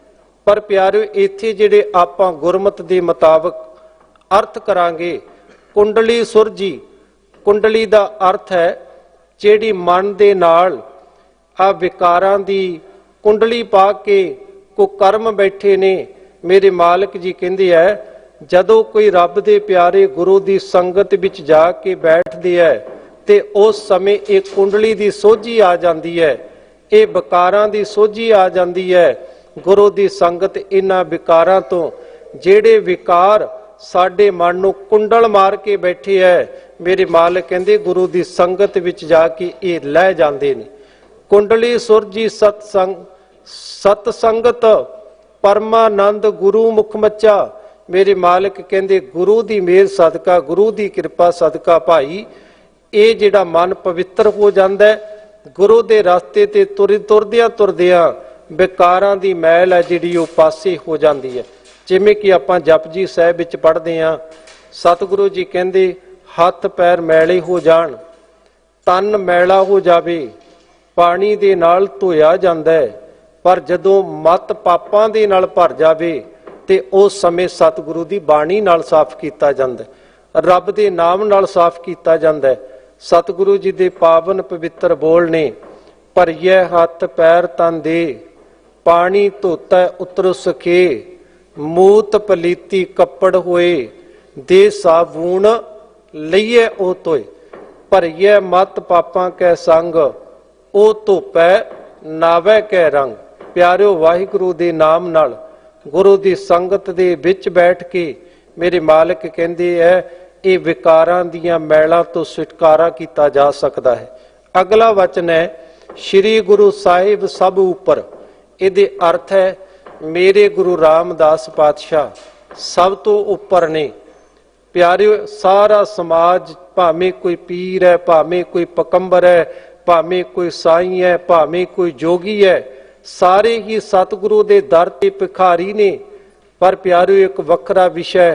पर प्यारिओ इत्थे जिहड़े आपां गुरमत दे मुताबक अर्थ करांगे, कुंडली सुरजी, कुंडली दा अर्थ है जिहड़ी मन दे नाल आ विकारां दी कुंडली पा के कुकर्म बैठे ने। मेरे मालिक जी कहंदे है जदों कोई रब दे प्यारे गुरु दी संगत विच जाके बैठदे है ते उस समय एक कुंडली दी सोझी आ जाती है, ये विकारां दी सोझी आ जाती है। गुरु दी संगत इन्हां विकारां तो जिहड़े विकार साडे मन नूं कुंडल मार के बैठे है, मेरे मालिक कहंदे गुरु दी संगत विच जाके ये लह जांदे ने। कुंडली सुरजी सत संगत परमानंद गुरु मुख मच्चा। मेरे मालिक कहंदे गुरु दी मेहर सदका, गुरु दी कृपा सदका भाई ये जिहड़ा मन पवित्र हो जाता है। गुरु दे रास्ते ते तुरदियां विकारां दी मैल है जिहड़ी वो पासे हो जाती है। जिवें कि आपां जपजी साहिब विच पढ़दे हां, सतगुरु जी कहंदे हथ पैर मैले हो जाण, तन मैला हो जावे, पानी दे नाल धोया जांदा है। पर जदों मत पापां दे नाल भर जावे ते उस समय सतगुरु दी बाणी नाल साफ कीता जांदा है, रब दे नाम नाल साफ कीता जांदा है। सतगुरु जी दे पावन पवित्र बोल ने, भरिए हथ पैर तन दे, पानी धोता उतर सखे, मूत पलीती कपड़ होए, दे साबून लईए ओ तोए। भरिए मत पापां कै संग, ओ धोपै नावै कै रंग। प्यारिओ वाहिगुरु दे नाम नाल गुरु दी संगत दे विच बैठ के मेरे मालिक कहंदे है ये विकारां दीयां मैलां तो छुटकारा किया जा सकता है। अगला वचन है श्री गुरु साहिब सब उपर। इहदे अर्थ है मेरे गुरु रामदास पातशाह सब तो उपर ने। प्यारिओ सारा समाज भावें कोई पीर है, भावें कोई पकंबर है, भावें कोई साई है, भावें कोई जोगी है, सारे ही सतगुरु दे दर ते भिखारी ने। पर प्यारिओ एक वखरा विषय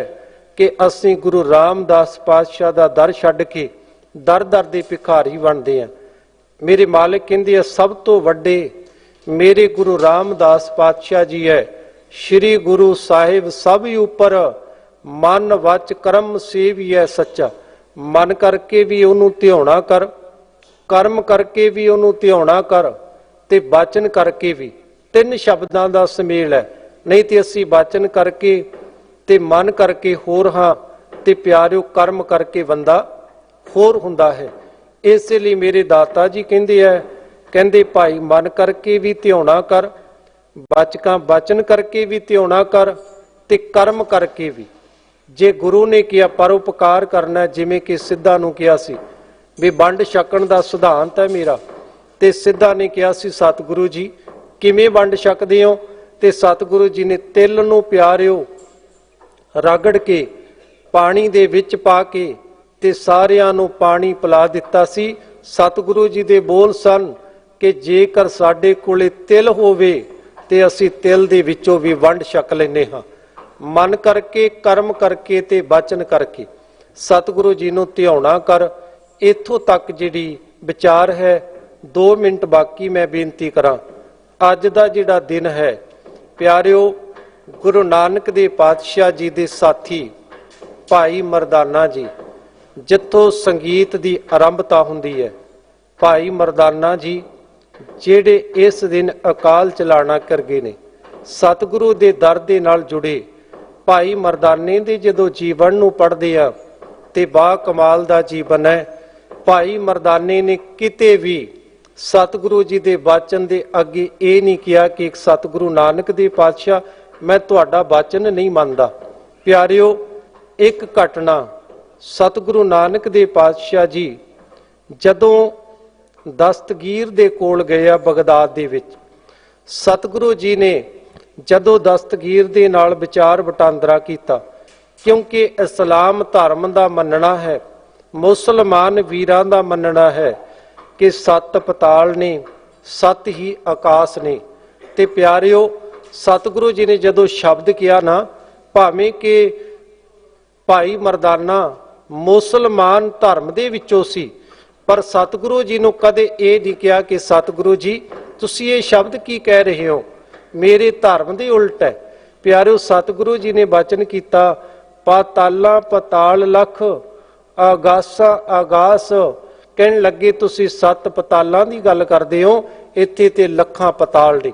कि असीं गुरु रामदास पातशाह दा दर छड्ड के दर दर दे भिखारी बनदे हैं। मेरे मालिक कहंदे सब तो वड्डे मेरे गुरु रामदास पातशाह जी है। श्री गुरु साहिब सब ही उपर, मन वच कर्म से भी है सच्चा। मन करके भी उन्होंने ध्याना कर, कर्म करके भी उन्होंने ध्याना कर, ते वचन करके भी। तीन शब्दां दा सुमेल है। नहीं तो असीं वचन करके ते मन करके होर हाँ, ते प्यारिओ कर्म करके बंदा ਹੋਰ ਹੁੰਦਾ ਹੈ। ਇਸੇ ਲਈ ਮੇਰੇ ਦਾਤਾ ਜੀ ਕਹਿੰਦੇ ਭਾਈ ਮਨ ਕਰਕੇ ਵੀ ਧਿਆਉਣਾ ਕਰ, ਬਚਨ ਕਰਕੇ ਵੀ ਧਿਆਉਣਾ ਕਰ ਤੇ ਕਰਮ ਕਰਕੇ ਵੀ। ਜੇ ਗੁਰੂ ਨੇ ਕਿਹਾ ਪਰਉਪਕਾਰ ਕਰਨਾ, ਜਿਵੇਂ ਕਿ ਸਿੱਧਾ ਨੂੰ ਕਿਹਾ ਸੀ ਵੀ ਵੰਡ ਛਕਣ ਦਾ ਸਿਧਾਂਤ ਹੈ ਮੇਰਾ, ਤੇ ਸਿੱਧਾ ਨੇ ਕਿਹਾ ਸੀ ਸਤਿਗੁਰੂ ਜੀ ਕਿਵੇਂ ਵੰਡ ਛਕਦੇ ਹੋ, ਤੇ ਸਤਿਗੁਰੂ ਜੀ ਨੇ ਤਿਲ ਨੂੰ ਪਿਆਰਿਓ ਰਗੜ ਕੇ ਪਾਣੀ ਦੇ ਵਿੱਚ ਪਾ ਕੇ ਤੇ ਸਾਰਿਆਂ ਨੂੰ ਪਾਣੀ ਪਿਲਾ ਦਿੱਤਾ ਸੀ। ਸਤਿਗੁਰੂ ਜੀ ਦੇ ਬੋਲ ਸਨ ਕਿ ਜੇਕਰ ਸਾਡੇ ਕੋਲੇ ਤਿਲ ਹੋਵੇ ਤੇ ਅਸੀਂ ਤਿਲ ਦੇ ਵਿੱਚੋਂ ਵੀ ਵੰਡ ਛਕ ਲੈਂਦੇ ਹਾਂ। ਮਨ ਕਰਕੇ, ਕਰਮ ਕਰਕੇ ਤੇ ਬਚਨ ਕਰਕੇ ਸਤਿਗੁਰੂ ਜੀ ਨੂੰ ਧਿਆਉਣਾ ਕਰ। ਇੱਥੋਂ ਤੱਕ ਜਿਹੜੀ ਵਿਚਾਰ ਹੈ। 2 ਮਿੰਟ ਬਾਕੀ ਮੈਂ ਬੇਨਤੀ ਕਰਾਂ। ਅੱਜ ਦਾ ਜਿਹੜਾ ਦਿਨ ਹੈ ਪਿਆਰਿਓ, ਗੁਰੂ ਨਾਨਕ ਦੇ ਪਾਤਸ਼ਾਹ ਜੀ ਦੇ ਸਾਥੀ ਭਾਈ ਮਰਦਾਨਾ ਜੀ, ਜਿੱਥੋਂ ਸੰਗੀਤ ਦੀ ਆਰੰਭਤਾ ਹੁੰਦੀ ਹੈ, ਭਾਈ ਮਰਦਾਨਾ ਜੀ ਜਿਹੜੇ ਇਸ ਦਿਨ ਅਕਾਲ ਚਲਾਣਾ ਕਰ ਗਏ ਨੇ, ਸਤਿਗੁਰੂ ਦੇ ਦਰ ਦੇ ਨਾਲ ਜੁੜੇ ਭਾਈ ਮਰਦਾਨੇ ਦੇ ਜਦੋਂ ਜੀਵਨ ਨੂੰ ਪੜ੍ਹਦੇ ਆ ਤੇ ਬਾ ਕਮਾਲ ਦਾ ਜੀਵਨ ਹੈ। ਭਾਈ ਮਰਦਾਨੇ ਨੇ ਕਿਤੇ ਵੀ ਸਤਿਗੁਰੂ ਜੀ ਦੇ ਬਚਨ ਦੇ ਅੱਗੇ ਇਹ ਨਹੀਂ ਕਿਹਾ ਕਿ ਸਤਿਗੁਰੂ ਨਾਨਕ ਦੇ ਪਾਤਸ਼ਾਹ ਮੈਂ ਤੁਹਾਡਾ ਬਚਨ ਨਹੀਂ ਮੰਨਦਾ। ਪਿਆਰਿਓ, ਇੱਕ ਘਟਨਾ ਸਤਿਗੁਰੂ ਨਾਨਕ ਦੇ ਪਾਤਸ਼ਾਹ ਜੀ ਜਦੋਂ ਦਸਤਗੀਰ ਦੇ ਕੋਲ ਗਏ ਆ ਬਗਦਾਦ ਦੇ ਵਿੱਚ, ਸਤਿਗੁਰੂ ਜੀ ਨੇ ਜਦੋਂ ਦਸਤਗੀਰ ਦੇ ਨਾਲ ਵਿਚਾਰ ਵਟਾਂਦਰਾ ਕੀਤਾ, ਕਿਉਂਕਿ ਇਸਲਾਮ ਧਰਮ ਦਾ ਮੰਨਣਾ ਹੈ, ਮੁਸਲਮਾਨ ਵੀਰਾਂ ਦਾ ਮੰਨਣਾ ਹੈ ਕਿ 7 ਪਤਾਲ ਨੇ, 7 ਹੀ ਆਕਾਸ਼ ਨੇ। ਤੇ ਪਿਆਰਿਓ, ਸਤਿਗੁਰੂ ਜੀ ਨੇ ਜਦੋਂ ਸ਼ਬਦ ਕਿਹਾ ਨਾ, ਭਾਵੇਂ ਕਿ ਭਾਈ ਮਰਦਾਨਾ ਮੁਸਲਮਾਨ ਧਰਮ ਦੇ ਵਿੱਚੋਂ ਸੀ, ਪਰ ਸਤਿਗੁਰੂ ਜੀ ਨੂੰ ਕਦੇ ਇਹ ਨਹੀਂ ਕਿਹਾ ਕਿ ਸਤਿਗੁਰੂ ਜੀ ਤੁਸੀਂ ਇਹ ਸ਼ਬਦ ਕੀ ਕਹਿ ਰਹੇ ਹੋ, ਮੇਰੇ ਧਰਮ ਦੇ ਉਲਟ ਹੈ। ਪਿਆਰਿਓ, ਸਤਿਗੁਰੂ ਜੀ ਨੇ ਬਚਨ ਕੀਤਾ, ਪਾਤਾਲਾਂ ਪਤਾਲ ਲਖ, ਆਗਾਸਾਂ ਆਗਾਸ। ਕਹਿਣ ਲੱਗੇ ਤੁਸੀਂ 7 ਪਤਾਲਾਂ ਦੀ ਗੱਲ ਕਰਦੇ ਹੋ, ਇੱਥੇ ਤੇ ਲੱਖਾਂ ਪਤਾਲ ਨੇ।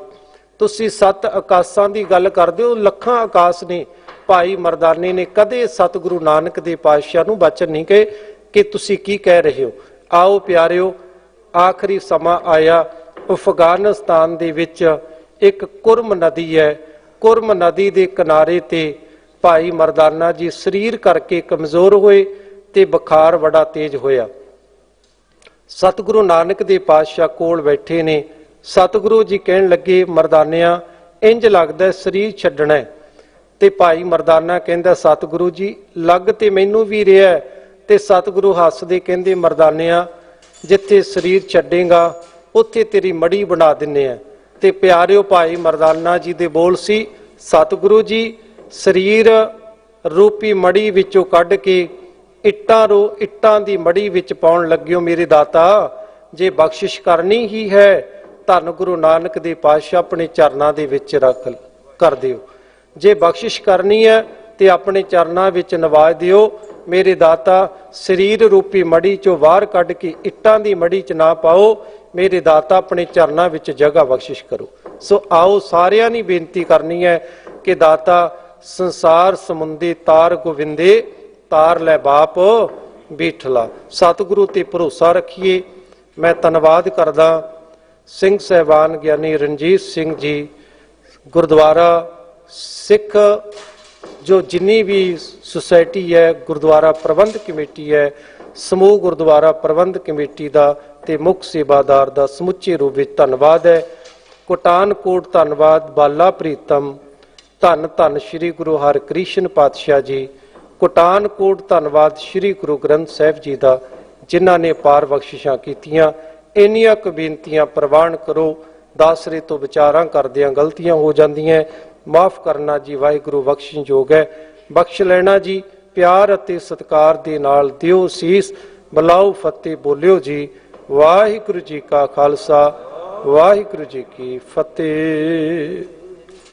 ਤੁਸੀਂ 7 ਆਕਾਸ਼ਾਂ ਦੀ ਗੱਲ ਕਰਦੇ ਹੋ, ਲੱਖਾਂ ਆਕਾਸ਼ ਨੇ। ਭਾਈ ਮਰਦਾਨੇ ਨੇ ਕਦੇ ਸਤਿਗੁਰੂ ਨਾਨਕ ਦੇ ਪਾਤਸ਼ਾਹ ਨੂੰ ਬਚਨ ਨਹੀਂ ਕਹੇ ਕਿ ਤੁਸੀਂ ਕੀ ਕਹਿ ਰਹੇ ਹੋ। ਆਓ ਪਿਆਰਿਓ, ਆਖਰੀ ਸਮਾਂ ਆਇਆ। ਅਫਗਾਨਿਸਤਾਨ ਦੇ ਵਿੱਚ ਇੱਕ ਕੁਰਮ ਨਦੀ ਹੈ, ਕੁਰਮ ਨਦੀ ਦੇ ਕਿਨਾਰੇ ਤੇ ਭਾਈ ਮਰਦਾਨਾ ਜੀ ਸਰੀਰ ਕਰਕੇ ਕਮਜ਼ੋਰ ਹੋਏ ਤੇ ਬੁਖਾਰ ਬੜਾ ਤੇਜ਼ ਹੋਇਆ। ਸਤਿਗੁਰੂ ਨਾਨਕ ਦੇ ਪਾਤਸ਼ਾਹ ਕੋਲ ਬੈਠੇ ਨੇ। ਸਤਿਗੁਰੂ ਜੀ ਕਹਿਣ ਲੱਗੇ, ਮਰਦਾਨਿਆਂ ਇੰਜ ਲੱਗਦਾ ਸਰੀਰ ਛੱਡਣਾ ਹੈ। ਤੇ ਭਾਈ ਮਰਦਾਨਾ ਕਹਿੰਦਾ, ਸਤਿਗੁਰੂ ਜੀ ਲੱਗ ਤੇ ਮੈਨੂੰ ਵੀ ਰਿਹਾ। ਤੇ ਸਤਿਗੁਰੂ ਹੱਸਦੇ ਕਹਿੰਦੇ, ਮਰਦਾਨਿਆਂ ਜਿੱਥੇ ਸਰੀਰ ਛੱਡੇਗਾ ਉੱਥੇ ਤੇਰੀ ਮੜੀ ਬਣਾ ਦਿੰਨੇ ਆ। ਤੇ ਪਿਆਰਿਓ, ਭਾਈ ਮਰਦਾਨਾ ਜੀ ਦੇ ਬੋਲ ਸੀ, ਸਤਿਗੁਰੂ ਜੀ ਸਰੀਰ ਰੂਪੀ ਮੜੀ ਵਿੱਚੋਂ ਕੱਢ ਕੇ ਇੱਟਾਂ ਦੀ ਮੜੀ ਵਿੱਚ ਪਾਉਣ ਲੱਗਿਓ। ਮੇਰੇ ਦਾਤਾ, ਜੇ ਬਖਸ਼ਿਸ਼ ਕਰਨੀ ਹੀ ਹੈ ਧੰਨ ਗੁਰੂ ਨਾਨਕ ਦੇ ਪਾਤਸ਼ਾਹ ਆਪਣੇ ਚਰਨਾਂ ਦੇ ਵਿੱਚ ਰੱਖ ਕਰ ਦਿਓ। ਜੇ ਬਖਸ਼ਿਸ਼ ਕਰਨੀ ਹੈ ਤੇ ਆਪਣੇ ਚਰਨਾਂ ਵਿੱਚ ਨਵਾਜ ਦਿਓ। ਮੇਰੇ ਦਾਤਾ, ਸਰੀਰ ਰੂਪੀ ਮੜੀ ਚੋਂ ਬਾਹਰ ਕੱਢ ਕੇ ਇੱਟਾਂ ਦੀ ਮੜੀ 'ਚ ਨਾ ਪਾਓ। ਮੇਰੇ ਦਾਤਾ, ਆਪਣੇ ਚਰਨਾਂ ਵਿੱਚ ਜਗ੍ਹਾ ਬਖਸ਼ਿਸ਼ ਕਰੋ। ਸੋ ਆਓ ਸਾਰਿਆਂ ਨੇ ਬੇਨਤੀ ਕਰਨੀ ਹੈ ਕਿ ਦਾਤਾ ਸੰਸਾਰ ਸਮੁੰਦੇ ਤਾਰ ਗੋਵਿੰਦੇ, ਤਾਰ ਲੈ ਬਾਪ ਬੀਠਲਾ। ਸਤਿਗੁਰੂ ਤੇ ਭਰੋਸਾ ਰੱਖੀਏ। ਮੈਂ ਧੰਨਵਾਦ ਕਰਦਾ ਸਿੰਘ ਸਾਹਿਬਾਨ ਗਿਆਨੀ ਰਣਜੀਤ ਸਿੰਘ ਜੀ, ਗੁਰਦੁਆਰਾ ਸਿੱਖ ਜੋ ਜਿੰਨੀ ਵੀ ਸੁਸਾਇਟੀ ਹੈ, ਗੁਰਦੁਆਰਾ ਪ੍ਰਬੰਧ ਕਮੇਟੀ ਹੈ, ਸਮੂਹ ਗੁਰਦੁਆਰਾ ਪ੍ਰਬੰਧ ਕਮੇਟੀ ਦਾ ਤੇ ਮੁੱਖ ਸੇਵਾਦਾਰ ਦਾ ਸਮੁੱਚੇ ਰੂਪ ਵਿੱਚ ਧੰਨਵਾਦ ਹੈ। ਕੋਟਾਨਕੋਟ ਧੰਨਵਾਦ ਬਾਲਾ ਪ੍ਰੀਤਮ। ਧੰਨ ਧੰਨ ਸ੍ਰੀ ਗੁਰੂ ਹਰਿਕ੍ਰਿਸ਼ਨ ਪਾਤਸ਼ਾਹ ਜੀ। ਕੋਟਾਨਕੋਟ ਧੰਨਵਾਦ ਸ੍ਰੀ ਗੁਰੂ ਗ੍ਰੰਥ ਸਾਹਿਬ ਜੀ ਦਾ, ਜਿਨ੍ਹਾਂ ਨੇ ਪਾਰ ਬਖਸ਼ਿਸ਼ਾਂ ਕੀਤੀਆਂ। ਇੰਨੀਆਂ ਕੁ ਬੇਨਤੀਆਂ ਪ੍ਰਵਾਨ ਕਰੋ। ਦਾਸਰੇ ਤੋਂ ਵਿਚਾਰਾਂ ਕਰਦਿਆਂ ਗਲਤੀਆਂ ਹੋ ਜਾਂਦੀਆਂ, ਮਾਫ ਕਰਨਾ ਜੀ ਵਾਹਿਗੁਰੂ ਬਖਸ਼ਣਯੋਗ ਹੈ। ਬਖਸ਼ ਲੈਣਾ ਜੀ। ਪਿਆਰ ਅਤੇ ਸਤਿਕਾਰ ਦੇ ਨਾਲ ਦਿਓ ਸੀਸ। ਬੁਲਾਓ ਫਤਿਹ ਬੋਲਿਓ ਜੀ। ਵਾਹਿਗੁਰੂ ਜੀ ਕਾ ਖਾਲਸਾ, ਵਾਹਿਗੁਰੂ ਜੀ ਕੀ ਫਤਿਹ।